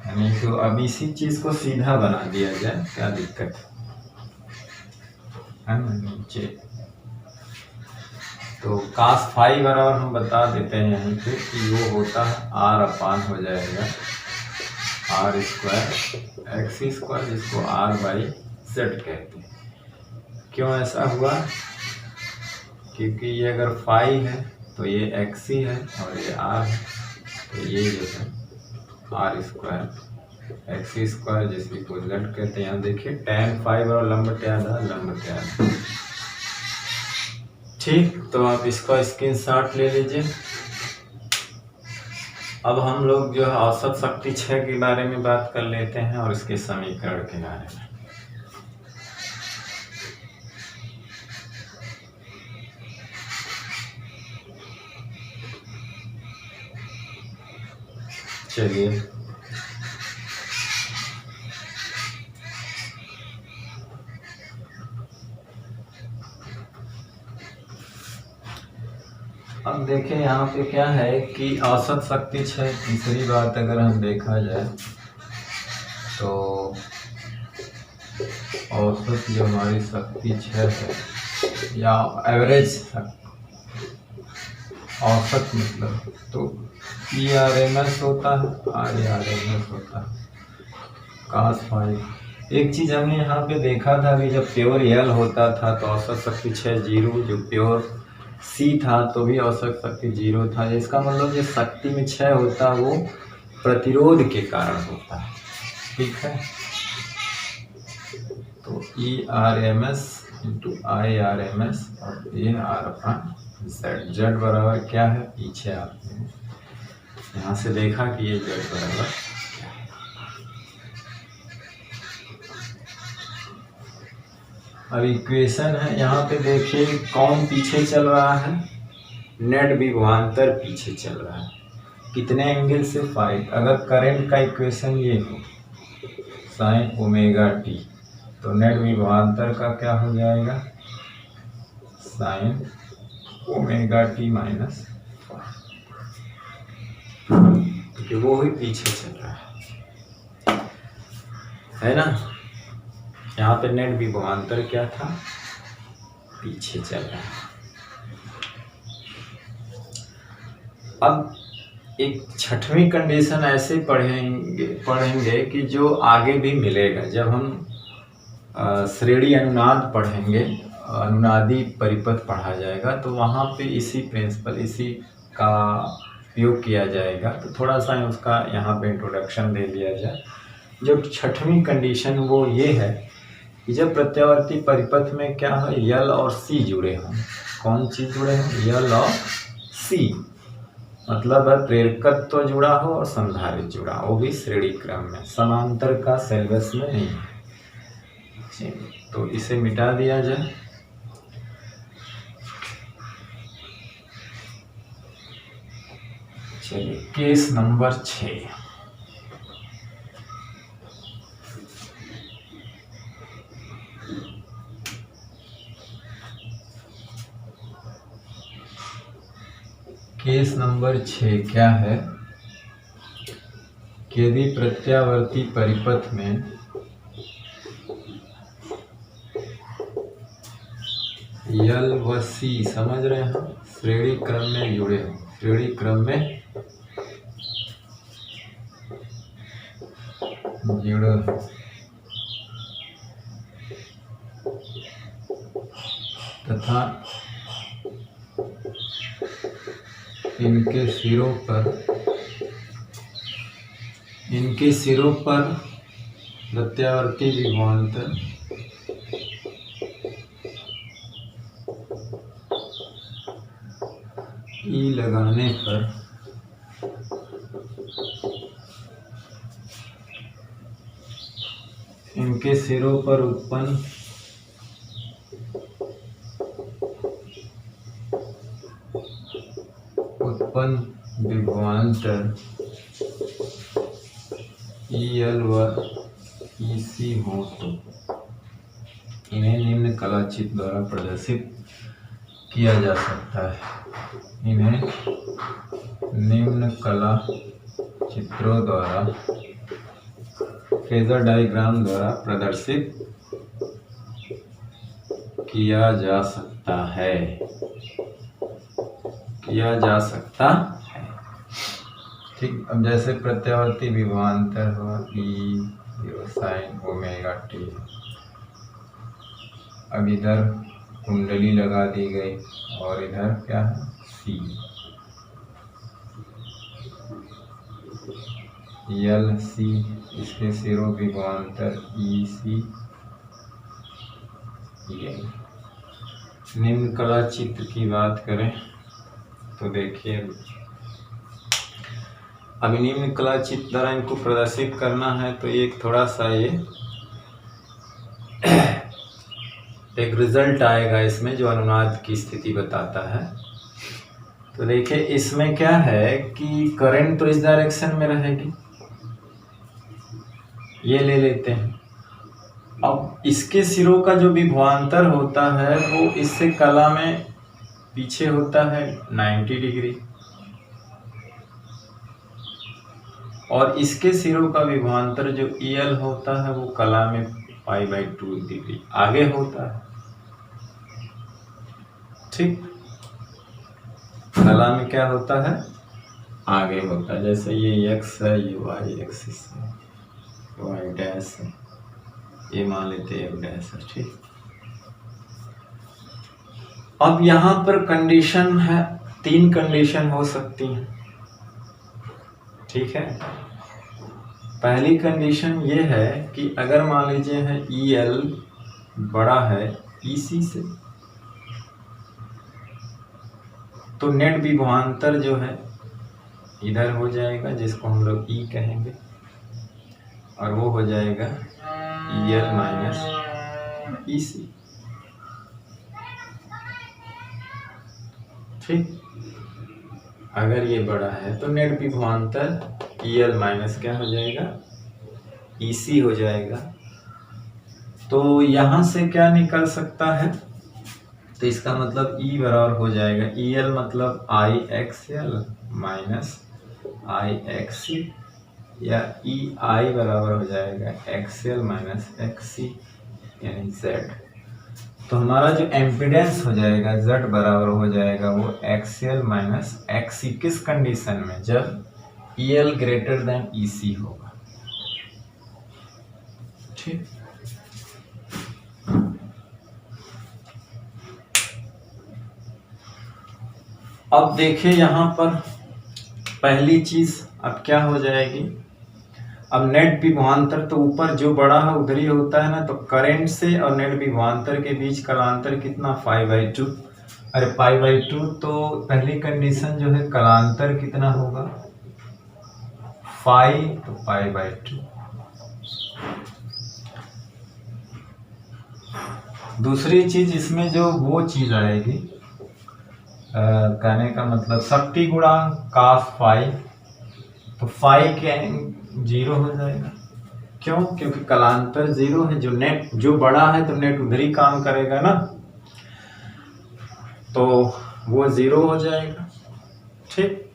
यानी तो अब इसी चीज को सीधा बना दिया जाए, क्या दिक्कत है ना, नीचे। तो कास फाई बराबर हम बता देते हैं यहीं पे कि वो होता है आर अपान हो जाएगा आर स्क्वायर एक्स स्क्वायर, जिसको आर बाई जेड कहते हैं। क्यों ऐसा हुआ, क्योंकि ये अगर फाई है तो ये एक्स है और ये आर है, तो ये जो है आर स्क्वायर एक्स स्क्वायर जिसको जेड कहते हैं। यहाँ देखिए tan फाई बराबर लंब बटे आधार, लंब बटे आधार। ठीक, तो आप इसका स्क्रीनशॉट ले लीजिए। अब हम लोग जो है औसत शक्ति 6 के बारे में बात कर लेते हैं और इसके समीकरण के बारे में। चलिए अब देखें यहाँ पे क्या है कि औसत शक्ति 6। तीसरी बात अगर हम देखा जाए तो औसत जो हमारी शक्ति 6 है या एवरेज औसत मतलब तो PRMS होता है, RRMS होता है cos फाइव। एक चीज़ हमने यहाँ पे देखा था कि जब प्योर L होता था तो औसत शक्ति 6 जीरो, जो प्योर C था तो भी औसत शक्ति 0 था। इसका मतलब जो शक्ति में 6 होता है वो प्रतिरोध के कारण होता है, ठीक है। तो ERMS इंटू IRMS और ये R/Z। Z बराबर क्या है, पीछे आते हैं, यहाँ से देखा कि ये Z बराबर क्या है। अब इक्वेशन है, यहाँ पे देखिए कौन पीछे चल रहा है, नेट विभवांतर पीछे चल रहा है। कितने एंगल से, 5। अगर करंट का इक्वेशन ये हो sin ωt तो नेट विभवांतर का क्या हो जाएगा, sin ωt माइनस, क्योंकि वो ही पीछे चल रहा है ना। यहाँ पे नेट विभवांतर क्या था, पीछे चल रहा है। अब एक छठवीं कंडीशन ऐसे पढ़ेंगे कि जो आगे भी मिलेगा जब हम श्रेणी अनुनाद पढ़ेंगे, अनुनादी परिपथ पढ़ा जाएगा तो वहाँ पे इसी प्रिंसिपल, इसी का उपयोग किया जाएगा। तो थोड़ा सा उसका यहाँ पे इंट्रोडक्शन दे दिया जाए। जो छठवीं कंडीशन वो ये है कि जब प्रत्यावर्ती परिपथ में क्या है, L और C जुड़े हों। कौन चीज़ जुड़े हों, L और C, मतलब है प्रेरकत्व तो जुड़ा हो और संधारित्र जुड़ा, वो भी श्रेणी क्रम में, समांतर का सिलेबस में नहीं है। तो इसे मिटा दिया जाए। चलिए केस नंबर 6। केस नंबर 6 क्या है कि यदि प्रत्यावर्ती परिपथ में L व C समझ रहे हैं, श्रेणी क्रम में जुड़े हो, श्रेणी क्रम में जुड़े हो, तथा इनके सिरों पर प्रत्यावर्ती विभवांतर E लगाने पर इनके सिरों पर उत्पन्न विभवांतर EL व EC हो तो इन्हें निम्न कलाचित्र द्वारा प्रदर्शित किया जा सकता है। इन्हें निम्न कला चित्रों द्वारा, फेजर डायग्राम द्वारा प्रदर्शित किया जा सकता है, ठीक। अब जैसे प्रत्यावर्ती विभवांतर हुआ E sin ωt, अब इधर कुंडली लगा दी गई और इधर क्या है, C, LC, इसके सिरों विभवांतर EC। निम्न कला चित्र की बात करें तो देखिए, अभी निम्न कला चित्र द्वारा इनको प्रदर्शित करना है तो एक थोड़ा सा ये एक रिजल्ट आएगा इसमें जो अनुनाद की स्थिति बताता है। तो देखिए इसमें क्या है कि करंट तो इस डायरेक्शन में रहेगी, ये ले लेते हैं। अब इसके सिरों का जो विभवांतर होता है वो इससे कला में पीछे होता है 90 डिग्री, और इसके सिरों का विभवांतर जो EL होता है वो कला में π/2 डिग्री आगे होता है। ठीक, कला में क्या होता है, आगे होता है। जैसे ये x है, ये y एक्सिस है, y डैश है, ये मान लेते हैं f डैश है। ठीक, अब यहाँ पर कंडीशन है, 3 कंडीशन हो सकती हैं। ठीक है, पहली कंडीशन ये है कि अगर मान लीजिए है EL बड़ा है EC से, तो नेट विभवांतर जो है इधर हो जाएगा, जिसको हम लोग E कहेंगे, और वो हो जाएगा EL माइनस EC। ठीक, अगर ये बड़ा है तो नेट विभवांतर EL माइनस क्या हो जाएगा, EC हो जाएगा। तो यहाँ से क्या निकल सकता है, तो इसका मतलब E बराबर हो जाएगा EL मतलब IXL माइनस IXC, या EI बराबर हो जाएगा XL माइनस XC यानी Z। तो हमारा जो एम्पिडेंस हो जाएगा Z बराबर हो जाएगा वो XL माइनस XC। किस कंडीशन में, जब EL ग्रेटर देन EC होगा। ठीक, अब देखिए यहाँ पर पहली चीज अब क्या हो जाएगी, अब नेट विभवांतर तो ऊपर जो बड़ा है उधर ही होता है ना, तो करंट से और नेट विभवांतर के बीच कलांतर कितना, π/2। अरे π/2, तो पहली कंडीशन जो है कलांतर कितना होगा, तो π/2। दूसरी चीज इसमें जो वो चीज आएगी, कहने का मतलब शक्ति गुणांक cos फाई, तो फाई क्या 0 हो जाएगा। क्यों, क्योंकि कलांतर 0 है, जो नेट जो बड़ा है तो नेट उधर ही काम करेगा ना, तो वो 0 हो जाएगा। ठीक,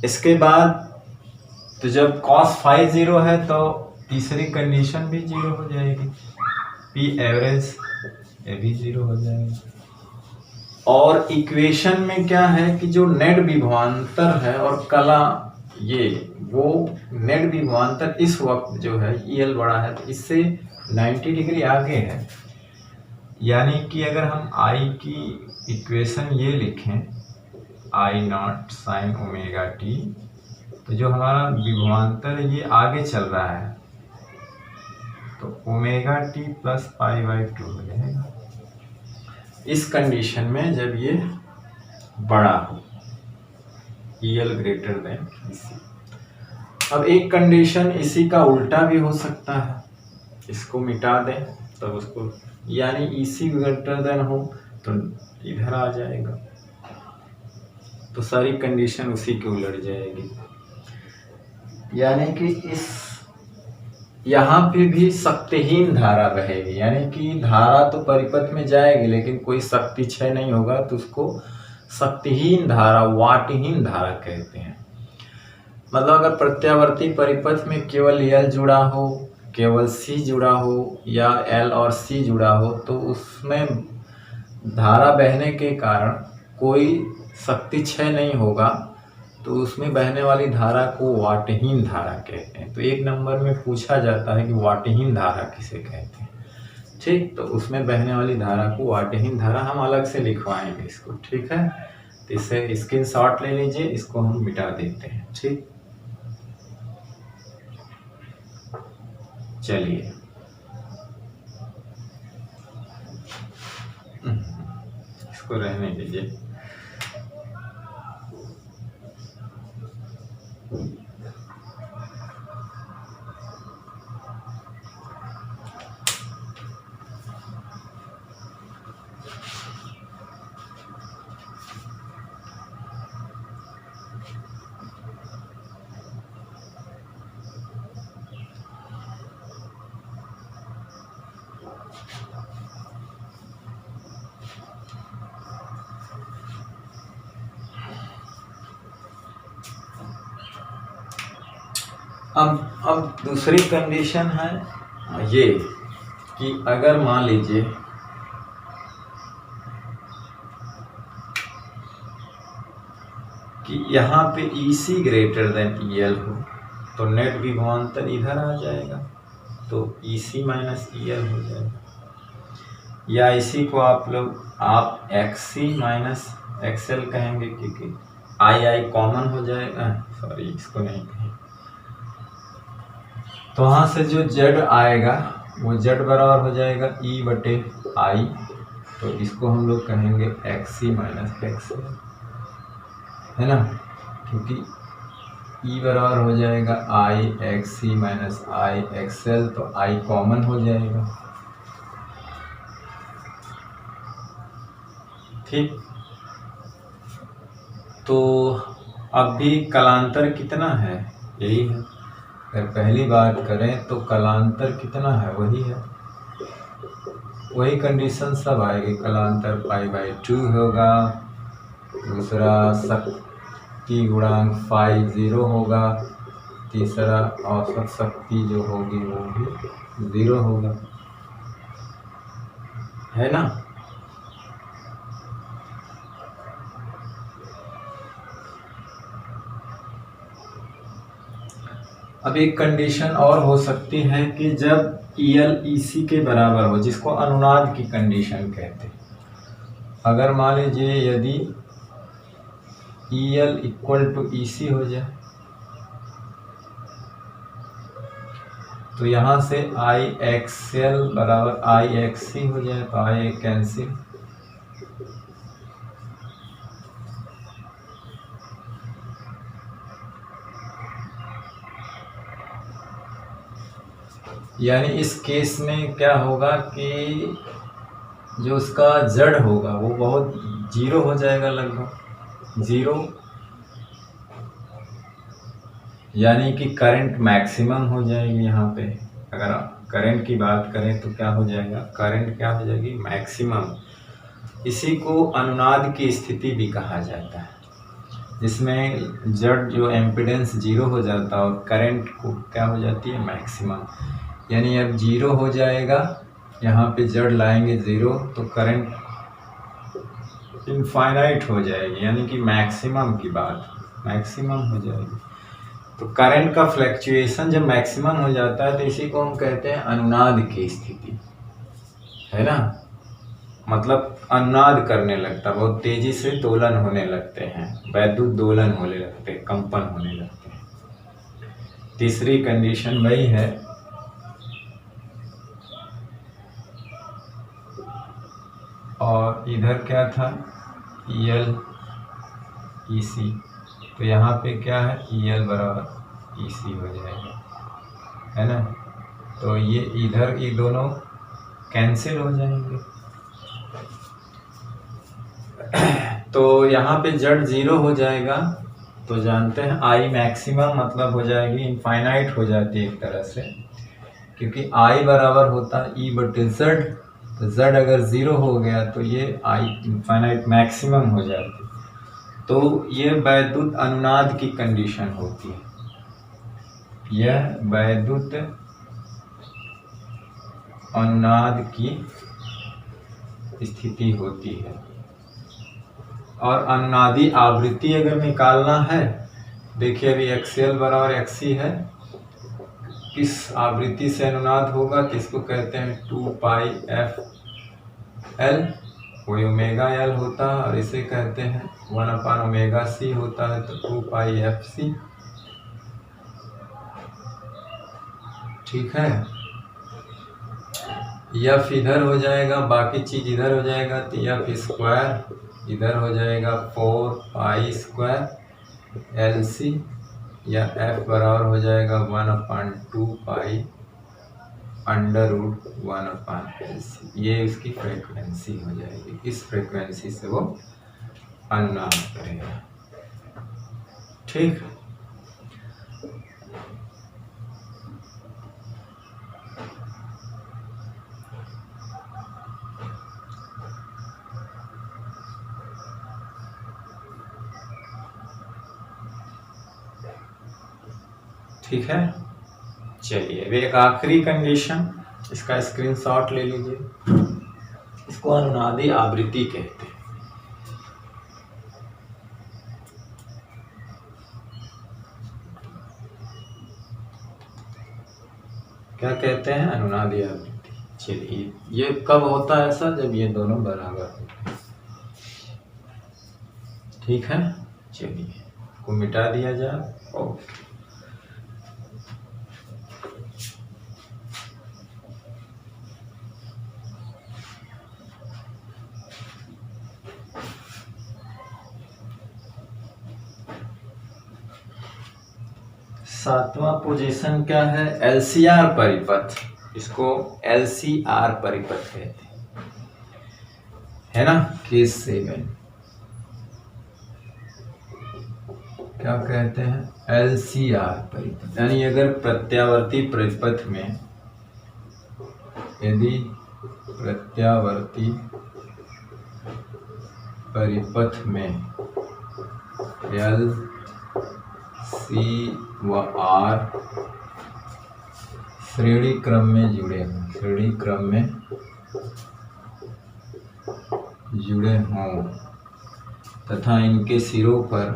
इसके बाद तो जब cos फाई 0 है तो तीसरी कंडीशन भी 0 हो जाएगी, P एवरेज ये भी 0 हो जाएगा। और इक्वेशन में क्या है कि जो नेट विभवांतर है और कला, ये वो नेट विभवांतर इस वक्त जो है EL बड़ा है तो इससे 90 डिग्री आगे है। यानी कि अगर हम I की इक्वेशन ये लिखें, I0 sin ओमेगा t, तो जो हमारा विभवांतर ये आगे चल रहा है तो ओमेगा t प्लस π/2 हो जाएगा। इस कंडीशन में जब ये बड़ा हो, EL ग्रेटर देन EC। अब एक कंडीशन इसी का उल्टा भी हो सकता है, इसको मिटा दें तब उसको, यानी EC ग्रेटर देन हो तो इधर आ जाएगा, तो सारी कंडीशन उसी के उलट जाएगी। यानी कि इस यहाँ पे भी शक्तिहीन धारा बहेगी, यानी कि धारा तो परिपथ में जाएगी लेकिन कोई शक्ति क्षय नहीं होगा, तो उसको शक्तिहीन धारा, वाटहीन धारा कहते हैं। मतलब अगर प्रत्यावर्ती परिपथ में केवल L जुड़ा हो, केवल C जुड़ा हो या L और C जुड़ा हो, तो उसमें धारा बहने के कारण कोई शक्ति क्षय नहीं होगा, तो उसमें बहने वाली धारा को वाटहीन धारा कहते हैं। तो 1 नंबर में पूछा जाता है कि वाटहीन धारा किसे कहते हैं। ठीक, तो उसमें बहने वाली धारा को वाटहीन धारा हम अलग से लिखवाएंगे इसको। ठीक है, तो इसे स्क्रीनशॉट ले लीजिए, इसको हम मिटा देते हैं। ठीक, चलिए इसको रहने दीजिए। अब दूसरी कंडीशन है ये कि अगर मान लीजिए कि यहाँ पे EC ग्रेटर देन EL हो तो नेट विभवांतर इधर आ जाएगा, तो EC माइनस EL हो जाएगा, या इसी को आप XC माइनस XL कहेंगे क्योंकि I कॉमन हो जाएगा, सॉरी इसको नहीं कहेंगे। तो वहाँ से जो Z आएगा वो Z बराबर हो जाएगा E/I, तो इसको हम लोग कहेंगे XC माइनस XL, है ना, क्योंकि E बराबर हो जाएगा IXC माइनस IXL, तो I कॉमन हो जाएगा। ठीक, तो अब भी कलांतर कितना है, यही है। अगर पहली बात करें तो कलांतर कितना है, वही है, वही कंडीशन सब आएगी। कलांतर π/2 होगा, दूसरा शक्ति गुणांक फाई 0 होगा, तीसरा औसत शक्ति जो होगी वो भी 0 होगा, है ना। अब एक कंडीशन और हो सकती है कि जब EL EC के बराबर हो, जिसको अनुनाद की कंडीशन कहते हैं। अगर मान लीजिए यदि EL इक्वल टू EC हो जाए तो यहाँ से IXL बराबर IXC हो जाए, तो I कैंसिल, यानी इस केस में क्या होगा कि जो उसका Z होगा वो बहुत 0 हो जाएगा, लगभग 0, यानी कि करंट मैक्सिमम हो जाएगी। यहाँ पे अगर करंट की बात करें तो क्या हो जाएगा, करंट क्या हो जाएगी, मैक्सिमम। इसी को अनुनाद की स्थिति भी कहा जाता है, जिसमें Z जो एम्पिडेंस 0 हो जाता है और करंट को क्या हो जाती है, मैक्सिमम। यानी अब 0 हो जाएगा, यहाँ पे Z लाएंगे 0 तो करंट इनफाइनाइट हो जाएगी, यानी कि मैक्सिमम की बात, मैक्सिमम हो जाएगी। तो करंट का फ्लैक्चुएशन जब मैक्सिमम हो जाता है तो इसी को हम कहते हैं अनुनाद की स्थिति, है ना। मतलब अनुनाद करने लगता है, बहुत तेजी से दोलन होने लगते हैं, वैद्युत दोलन होने लगते हैं, कंपन होने लगते हैं। तीसरी कंडीशन वही है। और इधर क्या था, EL EC, तो यहाँ पे क्या है, EL बराबर EC हो जाएगा, है ना। तो ये इधर ये दोनों कैंसिल हो जाएंगे। तो यहाँ पे Z 0 हो जाएगा, तो जानते हैं I मैक्सिमम मतलब हो जाएगी, इनफाइनाइट हो जाती है एक तरह से, क्योंकि I बराबर होता है E/Z, तो Z अगर 0 हो गया तो ये I इनफाइनाइट मैक्सिमम हो जाती है। तो ये वैद्युत अनुनाद की कंडीशन होती है, यह वैद्युत अनुनाद की स्थिति होती है। और अनुनादी आवृत्ति अगर निकालना है, देखिए अभी XL बराबर XC है, किस आवृत्ति से अनुनाद होगा, तो इसको कहते हैं 2πfL, कोई ω/L होता है, और इसे कहते हैं 1/ωc होता है, तो 2πfC, ठीक है। F इधर हो जाएगा, बाकी चीज इधर हो जाएगा, तो F स्क्वायर इधर हो जाएगा 4π² LC, या F बराबर हो जाएगा 1/2π √1/LC। ये इसकी फ्रीक्वेंसी हो जाएगी, इस फ्रीक्वेंसी से वो अनुनाद करेगा, ठीक। ठीक है। चलिए अब एक आखिरी कंडीशन, इसका स्क्रीनशॉट ले लीजिए। इसको अनुनादी आवृत्ति कहते हैं। क्या कहते हैं? अनुनादी आवृत्ति। चलिए ये कब होता है ऐसा? जब ये दोनों बराबर होते हैं। ठीक है, चलिए इसको मिटा दिया जाए। ओके, सातवां पोजीशन क्या है? LCR परिपथ। इसको LCR परिपथ कहते हैं, है ना। केस 7 क्या कहते हैं? LCR परिपथ। यानी अगर प्रत्यावर्ती परिपथ में, यदि प्रत्यावर्ती परिपथ में L, C व R श्रेणी क्रम में जुड़े हों, श्रेणी क्रम में जुड़े हों तथा इनके सिरों पर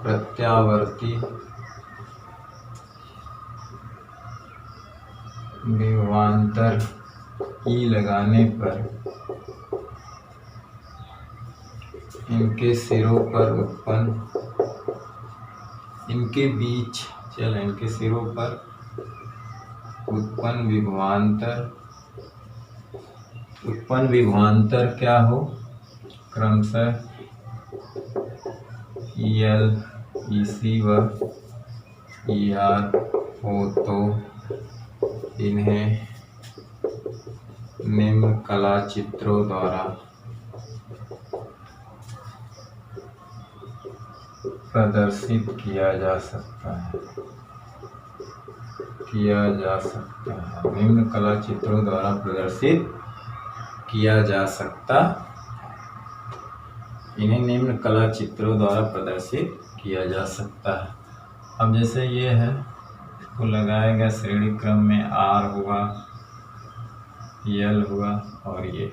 प्रत्यावर्ती विभवांतर ई लगाने पर इनके सिरों पर इनके सिरों पर उत्पन्न विभवांतर क्या हो? क्रमशः EL, EC व ER हो तो इन्हें निम्न कला चित्रों द्वारा प्रदर्शित किया जा सकता है। निम्न कला चित्रों द्वारा प्रदर्शित किया जा सकता, इन्हें निम्न कला चित्रों द्वारा प्रदर्शित किया जा सकता है। अब जैसे ये है, इसको लगाएगा श्रेणी क्रम में, R हुआ, L हुआ और ये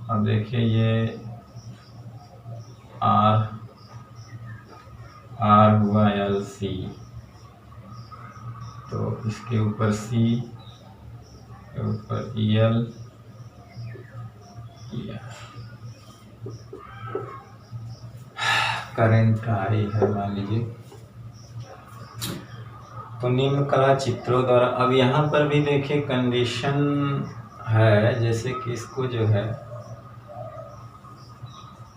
अब देखिए ये R हुआ, L, C, तो इसके ऊपर C के ऊपर EL, करंट आई है मान लीजिए। तो निम्न कला चित्रों द्वारा, अब यहाँ पर भी देखिए कंडीशन है, जैसे कि इसको जो है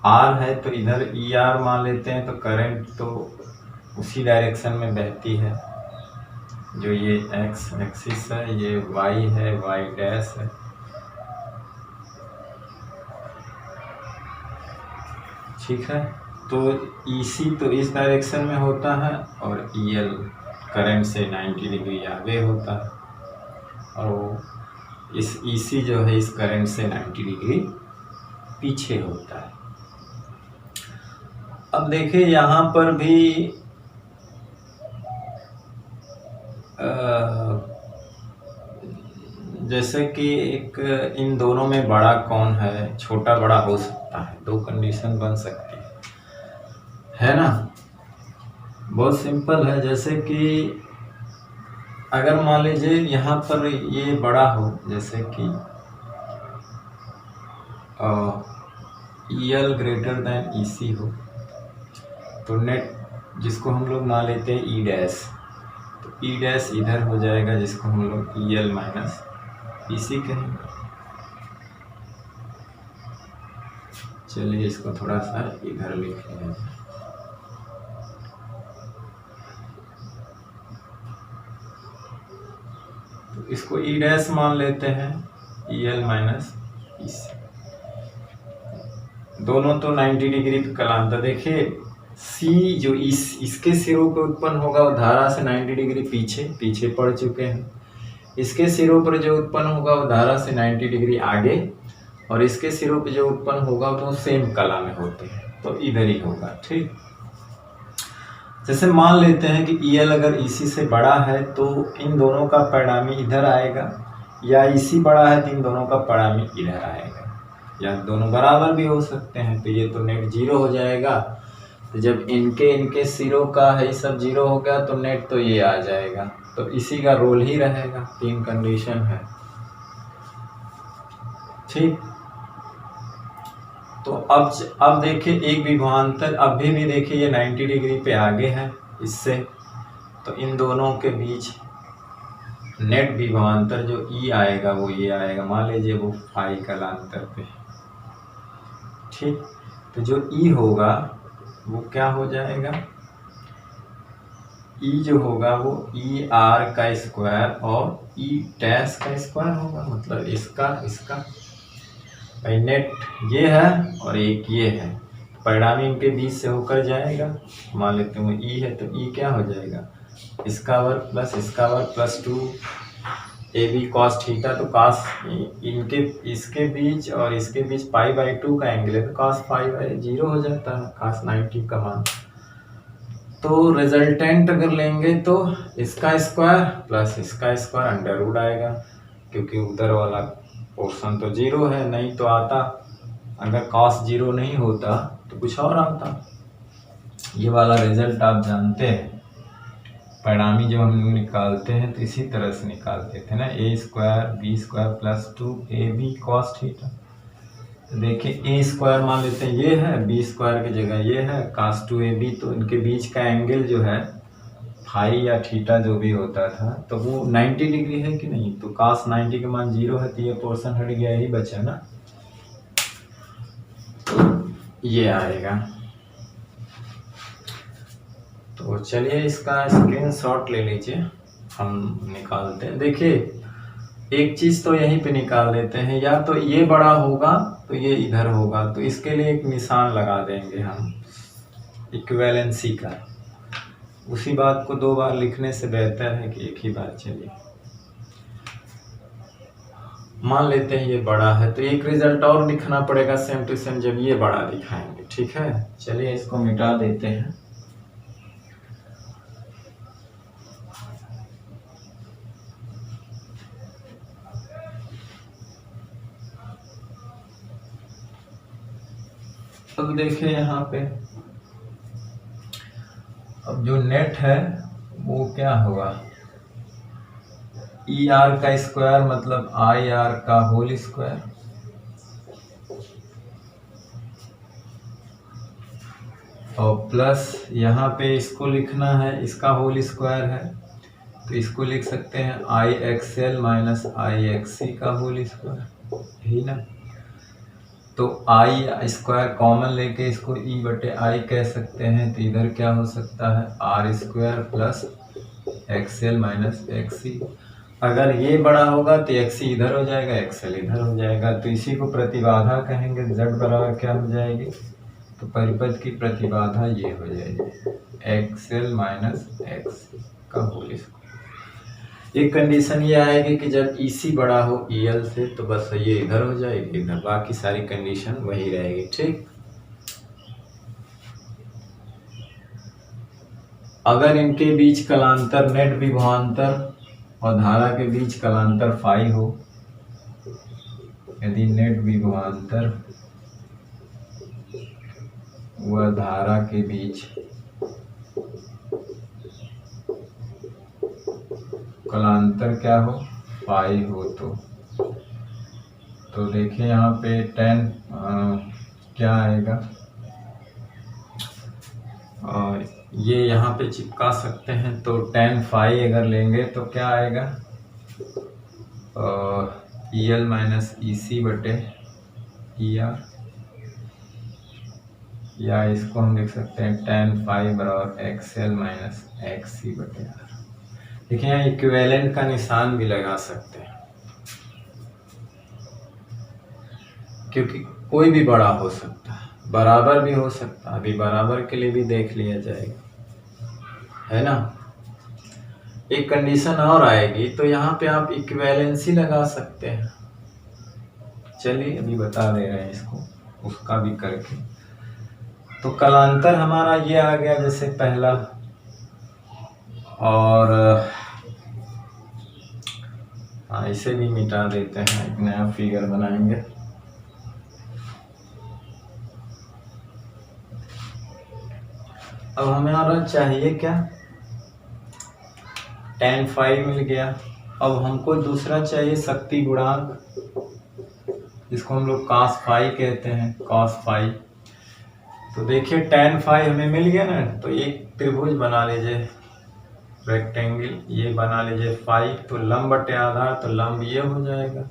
R है तो इधर ER मान लेते हैं, तो करंट तो उसी डायरेक्शन में बहती है, जो ये X एक्सिस है, ये Y है, Y डैश है। ठीक है, तो EC तो इस डायरेक्शन में होता है और EL करंट से 90 डिग्री आगे होता है, और इस EC जो है इस करंट से 90 डिग्री पीछे होता है। अब देखिए यहाँ पर भी जैसे कि एक इन दोनों में बड़ा कौन है, छोटा बड़ा हो सकता है, दो कंडीशन बन सकती है ना। बहुत सिंपल है, जैसे कि अगर मान लीजिए यहाँ पर ये बड़ा हो, जैसे कि EL ग्रेटर देन EC हो, तो नेट जिसको हम लोग मान लेते हैं E डैश, तो E डैश इधर हो जाएगा, जिसको हम लोग EL माइनस EC कहेंगे। चलिए इसको थोड़ा सा इधर लिख लेंगे। तो इसको E डैश मान लेते हैं, EL माइनस EC, दोनों तो 90 डिग्री पे कलांतर। देखिए C जो इसके सिरों पे उत्पन्न होगा वो धारा से 90 डिग्री पीछे पड़ चुके हैं, इसके सिरों पर जो उत्पन्न होगा वो धारा से 90 डिग्री आगे, और इसके सिरों पर जो उत्पन्न होगा वो सेम कला में होते हैं, तो इधर ही होगा। ठीक, जैसे मान लेते हैं कि EL अगर EC से बड़ा है तो इन दोनों का परिणामी इधर आएगा, या EC बड़ा है तो इन दोनों का परिणामी इधर आएगा, या दोनों बराबर भी हो सकते हैं। तो ये तो नेट 0 हो जाएगा। तो जब इनके सिरों का है सब 0 हो गया तो नेट तो ये आ जाएगा। तो इसी का रोल ही रहेगा, 3 कंडीशन है। ठीक, तो अब देखिए एक विभवांतर अभी भी देखिए ये 90 डिग्री पे आगे है इससे, तो इन दोनों के बीच नेट विभवांतर जो E आएगा वो ये आएगा, मान लीजिए वो फाई कलांतर पे। ठीक, तो जो E होगा वो क्या हो जाएगा, E जो होगा वो ER का स्क्वायर और E डैश का स्क्वायर होगा, मतलब इसका भाई नेट ये है और एक ये है, परिणामी इनके बीच से होकर जाएगा। मान लेते हैं E है तो E क्या हो जाएगा, इसका वर्ग प्लस इसका वर्ग प्लस 2 AB cos थीटा। तो cos इसके बीच और इसके बीच π/2 का एंगल है तो cos π/0 हो जाता है, cos 90 का मान। तो रिजल्टेंट अगर लेंगे तो इसका स्क्वायर प्लस इसका स्क्वायर अंडर रूट आएगा, क्योंकि उधर वाला पोर्शन तो 0 है, नहीं तो आता, अगर cos 0 नहीं होता तो कुछ और आता। ये वाला रिजल्ट आप जानते हैं, परिणामी जब हम लोग निकालते हैं तो इसी तरह से निकालते थे ना, A² B² plus 2AB cos theta. तो देखिए A² मान लेते हैं ये है, B² की जगह ये है, cos 2AB, तो इनके बीच का एंगल जो है फाई या थीटा जो भी होता था तो वो 90 डिग्री है कि नहीं, तो cos 90 का मान 0 है, तो ये पोर्शन हट गया, यही बचा ना, तो ये आएगा। तो चलिए इसका स्क्रीनशॉट ले लीजिए, हम निकालते हैं। देखिए एक चीज़ तो यहीं पे निकाल देते हैं, या तो ये बड़ा होगा तो ये इधर होगा, तो इसके लिए एक निशान लगा देंगे हम इक्विवेलेंसी का। उसी बात को 2 बार लिखने से बेहतर है कि एक ही बार। चलिए मान लेते हैं ये बड़ा है, तो एक रिजल्ट और लिखना पड़ेगा सेम टू सेम जब ये बड़ा दिखाएंगे। ठीक है, चलिए इसको मिटा देते हैं। अब देखिए यहाँ पे अब जो नेट है वो क्या होगा, ER का स्क्वायर मतलब IR का होल स्क्वायर, और प्लस यहाँ पे इसको लिखना है, इसका होल स्क्वायर है तो इसको लिख सकते हैं IXL माइनस IXC का होल स्क्वायर, यही ना। तो I² कॉमन लेके इसको E/I कह सकते हैं, तो इधर क्या हो सकता है R² plus XL minus XC। अगर ये बड़ा होगा तो XC इधर हो जाएगा, XL इधर हो जाएगा, तो इसी को प्रतिबाधा कहेंगे। Z बराबर क्या हो जाएगी, तो परिपथ की प्रतिबाधा ये हो जाएगी XL माइनस XC का होल स्क्वायर। एक कंडीशन ये आएगी कि जब EC बड़ा हो EL से तो बस ये इधर हो जाएगी, इधर, बाकी सारी कंडीशन वही रहेगी। ठीक, अगर इनके बीच कलांतर नेट विभवांतर और धारा के बीच कलांतर फाई हो, यदि नेट विभवांतर व धारा के बीच कलांतर क्या हो, फाई हो, तो देखिए यहाँ पे 10 क्या आएगा, और ये यहाँ पे चिपका सकते हैं, तो 10 फाई अगर लेंगे तो क्या आएगा, EL माइनस EC बटे ER, या इसको हम लिख सकते हैं 10 फाई बराबर XL माइनस XC बटे R। देखिए यहाँ इक्विवेलेंट का निशान भी लगा सकते हैं, क्योंकि कोई भी बड़ा हो सकता है, बराबर भी हो सकता है। अभी बराबर के लिए भी देख लिया जाएगा, है ना। एक कंडीशन और आएगी, तो यहाँ पे आप इक्विवेलेंसी लगा सकते हैं। चलिए अभी बता दे रहे हैं इसको, उसका भी करके। तो कलांतर हमारा ये आ गया जैसे पहला, और हाँ इसे भी मिटा देते हैं, एक नया फिगर बनाएंगे। अब हमारा चाहिए क्या, tan phi मिल गया। अब हमको दूसरा चाहिए शक्ति गुणांक, जिसको हम लोग cos phi कहते हैं, cos phi। तो देखिए tan phi हमें मिल गया ना, तो एक त्रिभुज बना लीजिए, रेक्टेंगल ये बना लीजिए फाई। तो लंब बटे आधार, तो लंब ये हो जाएगा,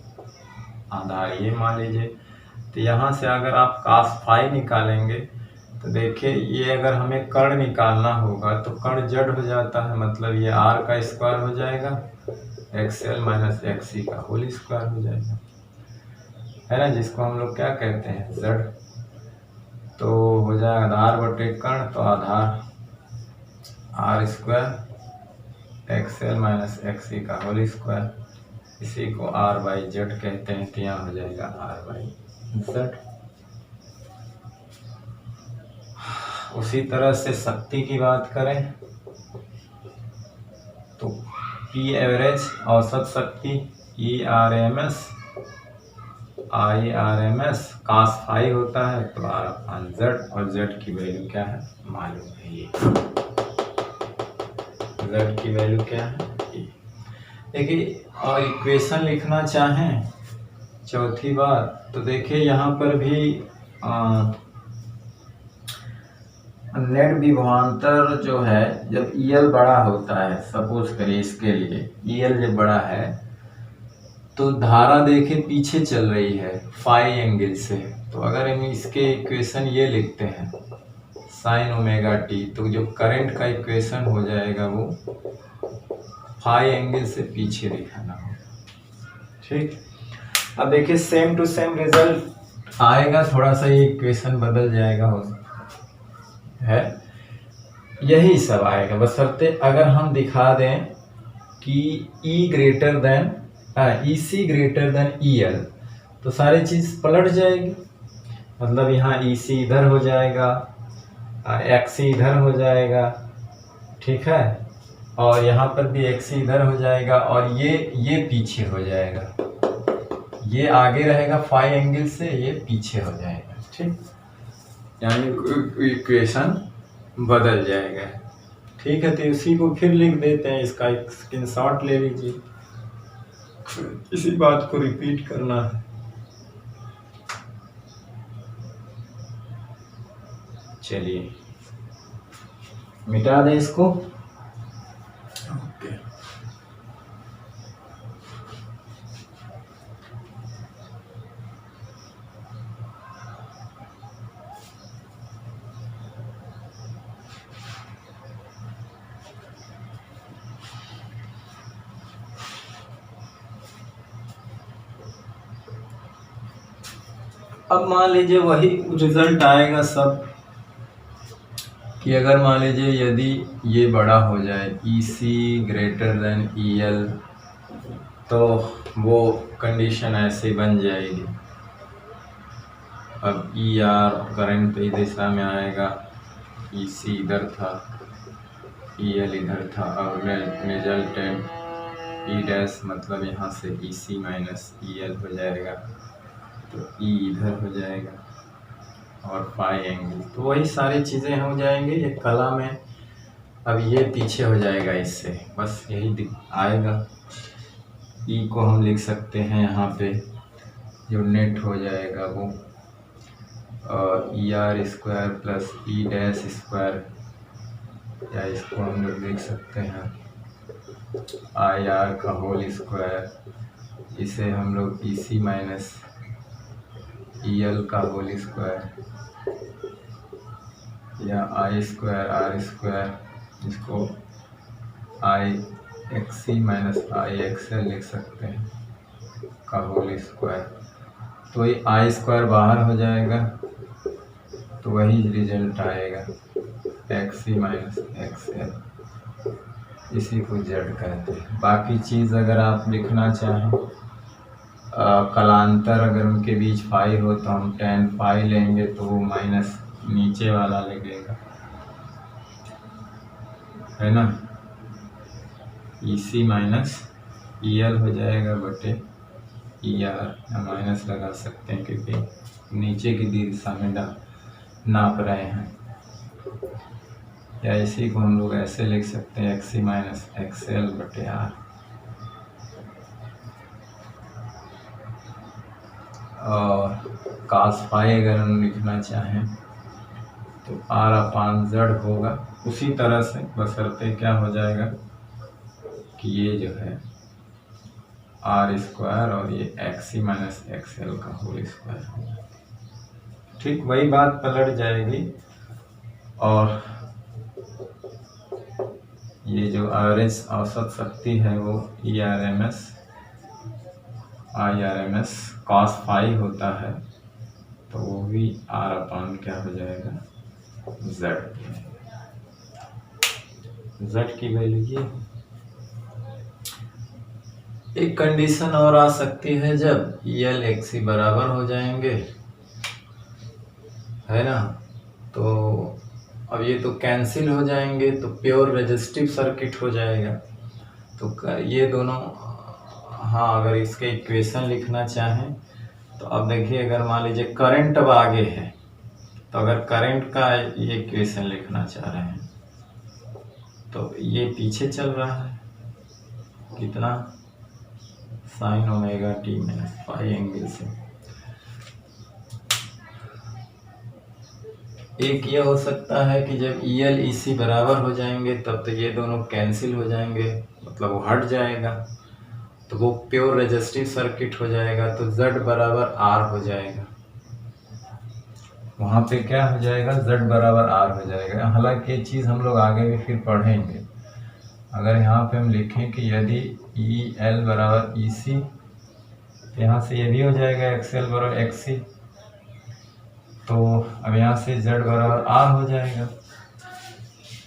आधार ये मान लीजिए। तो यहाँ से अगर आप cos phi निकालेंगे तो देखिए ये अगर हमें कर्ण निकालना होगा तो कर्ण जड़ हो जाता है, मतलब ये r का स्क्वायर हो जाएगा, xl माइनस xc का होल स्क्वायर हो जाएगा, है ना, जिसको हम लोग क्या कहते हैं, z। तो हो जाएगा आधार बटे कर्ण, तो आधार r square xl minus xc का होल स्क्वायर, इसी को r बाई जेड कहते हैं। तो यहाँ हो जाएगा r बाई जेड। उसी तरह से शक्ति की बात करें तो P एवरेज औसत शक्ति, E RMS I RMS cos phi होता है, तो R अपान Z, और Z की वैल्यू क्या है मालूम है, ये Z की वैल्यू क्या है ये। देखिए और इक्वेशन लिखना चाहें चौथी बार, तो देखिए यहाँ पर भी नेट विभवांतर जो है, जब EL बड़ा होता है, सपोज करिए इसके लिए EL जब बड़ा है तो धारा देखे पीछे चल रही है फाई एंगल से। तो अगर हम इसके इक्वेशन ये लिखते हैं साइन ओमेगा टी, तो जो करंट का इक्वेशन हो जाएगा वो फाई एंगल से पीछे दिखाना होगा, ठीक। अब देखिए सेम टू सेम रिजल्ट आएगा, थोड़ा सा ये इक्वेशन बदल जाएगा है, यही सब आएगा, बशर्ते अगर हम दिखा दें कि E greater than EC greater than EL, तो सारी चीज पलट जाएगी। मतलब यहाँ EC इधर हो जाएगा, XC इधर हो जाएगा, ठीक है, और यहाँ पर भी XC इधर हो जाएगा, और ये पीछे हो जाएगा, ये आगे रहेगा फाई एंगल से, ये पीछे हो जाएगा, ठीक, यानी इक्वेशन बदल जाएगा, ठीक है। तो इसी को फिर लिख देते हैं, इसका एक स्क्रीनशॉट ले लीजिए, इसी बात को रिपीट करना है। चलिए मिटा दें इसको, ओके। अब मान लीजिए वही रिजल्ट आएगा सब, कि अगर मान लीजिए यदि ये बड़ा हो जाए EC ग्रेटर देन EL, तो वो कंडीशन ऐसे बन जाएगी। अब ER करंट इस दिशा में आएगा, EC इधर था, EL इधर था, और रिजल्टेंट E डैश मतलब यहाँ से EC माइनस EL हो जाएगा, तो E इधर हो जाएगा, और फाई एंगल, तो वही सारी चीज़ें हो जाएंगी ये कला में। अब ये पीछे हो जाएगा इससे, बस यही आएगा। E को हम लिख सकते हैं यहाँ पे, जो नेट हो जाएगा वो ER square plus E dash square, या इसको हम लोग लिख सकते हैं IR का होल स्क्वायर, इसे हम लोग EC माइनस EL का होल स्क्वायर, या I स्क्वायर R स्क्वायर, इसको IXC माइनस IXL लिख सकते हैं का होल स्क्वायर। तो ये I स्क्वायर बाहर हो जाएगा, तो वही रिजल्ट आएगा XC माइनस XL। इसी को जेड कहते हैं। बाकी चीज़ अगर आप लिखना चाहें कलांतर अगर उनके बीच फाई हो तो हम tan फाई लेंगे तो वो माइनस नीचे वाला लगेगा, है ना। EC माइनस EL हो जाएगा बटे ER, माइनस लगा सकते हैं क्योंकि नीचे की दिशा में नाप रहे हैं। या इसी को हम लोग ऐसे लिख सकते हैं XC माइनस XL बटे R। और cos फाई अगर हम लिखना चाहें तो R अपान Z होगा उसी तरह से, बशर्ते क्या हो जाएगा कि ये जो है R स्क्वायर और ये XC माइनस XL का होल स्क्वायर होगा। ठीक वही बात पलट जाएगी। और ये जो एवरेज औसत शक्ति है वो IRMS cos फाई होता है, तो वो भी R अपान क्या हो जाएगा Z की वैल्यू ये। एक कंडीशन और आ सकती है जब EL XC बराबर हो जाएंगे, है ना। तो अब ये तो कैंसिल हो जाएंगे तो प्योर रेजिस्टिव सर्किट हो जाएगा। तो ये दोनों, हाँ अगर इसके इक्वेशन लिखना चाहें तो अब देखिए अगर मान लीजिए करंट अब आगे है तो अगर करंट का ये इक्वेशन लिखना चाह रहे हैं तो ये पीछे चल रहा है कितना sin omega t minus phi angle से। एक ये हो सकता है कि जब EL EC बराबर हो जाएंगे तब तो ये दोनों कैंसिल हो जाएंगे, मतलब वो हट जाएगा तो वो प्योर रेजिस्टिव सर्किट हो जाएगा। तो Z बराबर R हो जाएगा, वहाँ पे क्या हो जाएगा Z बराबर R हो जाएगा। हालांकि ये चीज़ हम लोग आगे भी फिर पढ़ेंगे। अगर यहाँ पे हम लिखें कि यदि EL बराबर EC तो यहाँ से ये भी हो जाएगा XL बराबर XC, तो अब यहाँ से Z बराबर R हो जाएगा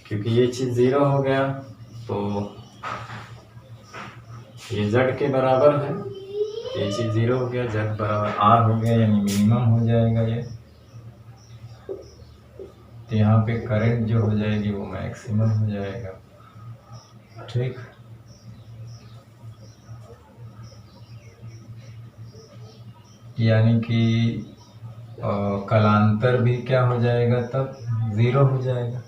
क्योंकि ये चीज़ 0 हो गया तो ये Z के बराबर है, ये चीज़ 0 हो गया, Z बराबर R हो गया यानी मिनिमम हो जाएगा ये। तो यहाँ पे करंट जो हो जाएगी वो मैक्सिमम हो जाएगा। ठीक, यानी कि कलांतर भी क्या हो जाएगा तब 0 हो जाएगा।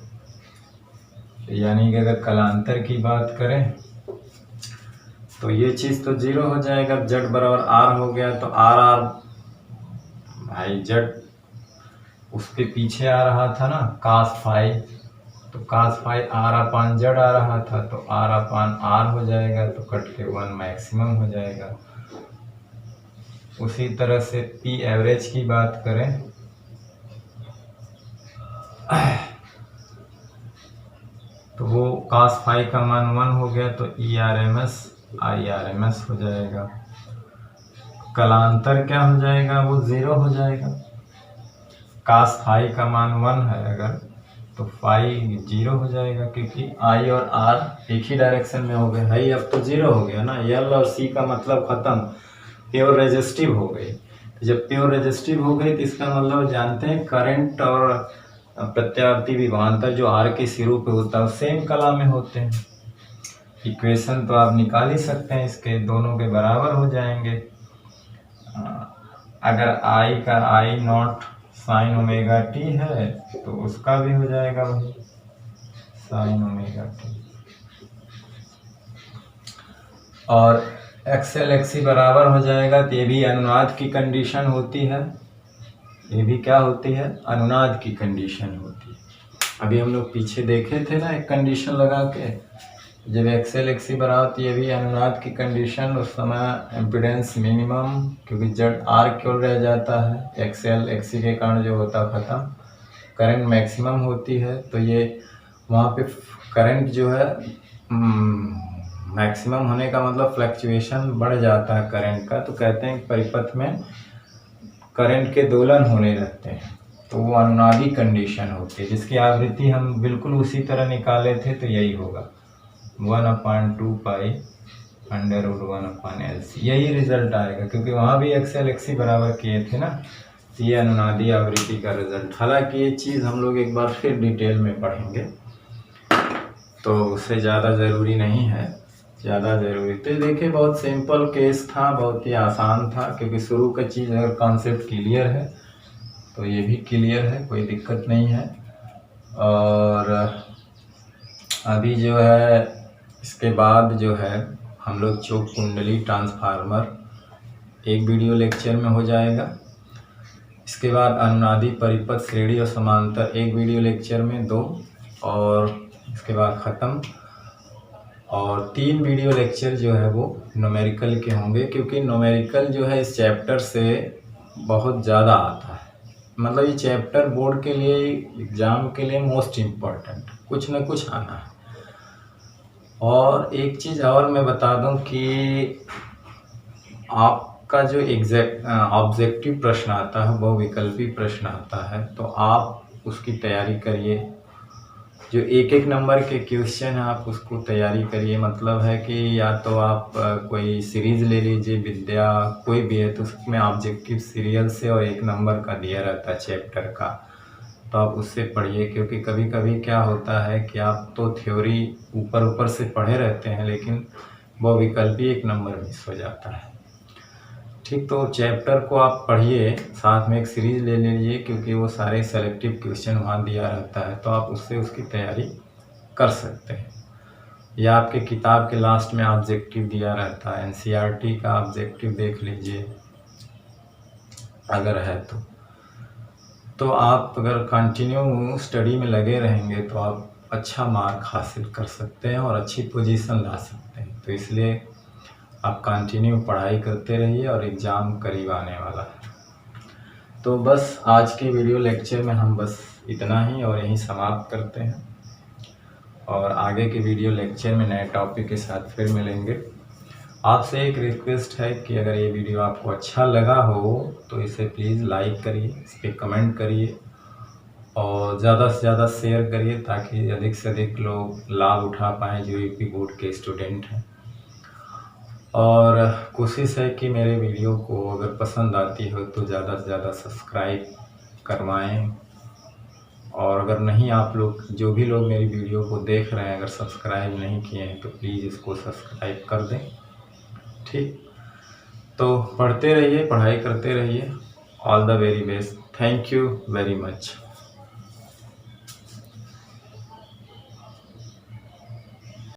यानी कि अगर कलांतर की बात करें तो ये चीज़ तो 0 हो जाएगा, Z बराबर R हो गया तो R भाई Z उसके पीछे आ रहा था ना cos फाई, तो cos फाई R अपान Z आ रहा था तो R अपान R हो जाएगा, तो कट के 1 मैक्सिमम हो जाएगा। उसी तरह से P एवरेज की बात करें तो वो cos फाई का मान 1 हो गया तो IRMS हो जाएगा। कलांतर क्या हो जाएगा वो 0 हो जाएगा। cos फाई का मान 1 है अगर तो फाई 0 हो जाएगा क्योंकि I और R एक ही डायरेक्शन में हो गए। हाई अब तो 0 हो गया ना, L और C का मतलब खत्म, प्योर रेजिस्टिव हो गई। तो जब प्योर रेजिस्टिव हो गई तो इसका मतलब जानते हैं करंट और प्रत्यावर्ती विभवांतर जो R के सिरों पे होता है सेम कला में होते हैं। इक्वेशन तो आप निकाल ही सकते हैं, इसके दोनों के बराबर हो जाएंगे। अगर I का I not sine omega t है तो उसका भी हो जाएगा वही साइन ओमेगा t। और XL XC बराबर हो जाएगा तो ये भी अनुनाद की कंडीशन होती है, ये भी क्या होती है अनुनाद की कंडीशन होती है। अभी हम लोग पीछे देखे थे ना एक कंडीशन लगा के, जब XL XC बराबर तो ये भी अनुनाद की कंडीशन, उस समय इम्पीडेंस मिनिमम क्योंकि Z R क्यों रह जाता है, XL XC के कारण जो होता खत्म, करंट मैक्सिमम होती है। तो ये वहाँ पे करंट जो है मैक्सिमम होने का मतलब फ्लक्चुएशन बढ़ जाता है करंट का, तो कहते हैं परिपथ में करंट के दोलन होने लगते हैं, तो वो अनुनादी कंडीशन होती है जिसकी आवृत्ति हम बिल्कुल उसी तरह निकाले थे, तो यही होगा 1/2 पाई √1/LC, यही रिजल्ट आएगा, क्योंकि वहाँ भी XL XC बराबर किए थे ना। ये अनुनादी आवृत्ति का रिजल्ट, हालांकि ये चीज़ हम लोग एक बार फिर डिटेल में पढ़ेंगे, तो उससे ज़्यादा ज़रूरी नहीं है। ज़्यादा ज़रूरी तो देखिए, बहुत सिंपल केस था, बहुत ही आसान था, क्योंकि शुरू का चीज़ अगर कॉन्सेप्ट क्लियर है तो ये भी क्लियर है, कोई दिक्कत नहीं है। और अभी जो है इसके बाद जो है हम लोग चोक कुंडली ट्रांसफार्मर एक वीडियो लेक्चर में हो जाएगा। इसके बाद अनुनादी परिपथ श्रेणी और समांतर एक वीडियो लेक्चर में 2, और इसके बाद ख़त्म। और 3 वीडियो लेक्चर जो है वो न्यूमेरिकल के होंगे, क्योंकि न्यूमेरिकल जो है इस चैप्टर से बहुत ज़्यादा आता है। मतलब ये चैप्टर बोर्ड के लिए, एग्ज़ाम के लिए मोस्ट इम्पॉर्टेंट, कुछ न कुछ आना है। और एक चीज़ और मैं बता दूं कि आपका जो ऑब्जेक्टिव प्रश्न आता है, बहुविकल्पी प्रश्न आता है, तो आप उसकी तैयारी करिए। जो एक नंबर के क्वेश्चन है आप उसको तैयारी करिए। मतलब है कि या तो आप कोई सीरीज़ ले लीजिए, विद्या कोई भी है, तो उसमें ऑब्जेक्टिव सीरियल से और 1 नंबर का दिया रहता है चैप्टर का, तो आप उससे पढ़िए। क्योंकि कभी कभी क्या होता है कि आप तो थ्योरी ऊपर से पढ़े रहते हैं, लेकिन वो विकल्पी 1 नंबर मिस हो जाता है। ठीक, तो चैप्टर को आप पढ़िए, साथ में एक सीरीज़ ले लीजिए, क्योंकि वो सारे सेलेक्टिव क्वेश्चन वहाँ दिया रहता है, तो आप उससे उसकी तैयारी कर सकते हैं। या आपके किताब के लास्ट में ऑब्जेक्टिव दिया रहता है, NCERT का ऑब्जेक्टिव देख लीजिए अगर है तो आप अगर कंटिन्यू स्टडी में लगे रहेंगे तो आप अच्छा मार्क हासिल कर सकते हैं और अच्छी पोजीशन ला सकते हैं। तो इसलिए आप कंटिन्यू पढ़ाई करते रहिए, और एग्ज़ाम करीब आने वाला है। तो बस आज के वीडियो लेक्चर में हम बस इतना ही और यहीं समाप्त करते हैं, और आगे के वीडियो लेक्चर में नए टॉपिक के साथ फिर मिलेंगे। आपसे एक रिक्वेस्ट है कि अगर ये वीडियो आपको अच्छा लगा हो तो इसे प्लीज़ लाइक करिए, इस पर कमेंट करिए, और ज़्यादा से ज़्यादा शेयर करिए, ताकि अधिक से अधिक लोग लाभ उठा पाएँ जो यूपी बोर्ड के स्टूडेंट हैं। और कोशिश है कि मेरे वीडियो को अगर पसंद आती हो तो ज़्यादा से ज़्यादा सब्सक्राइब करवाएं। और अगर नहीं, आप लोग जो भी लोग मेरी वीडियो को देख रहे हैं अगर सब्सक्राइब नहीं किए हैं तो प्लीज़ इसको सब्सक्राइब कर दें। ठीक, तो पढ़ते रहिए, पढ़ाई करते रहिए। All the very best. Thank you very much.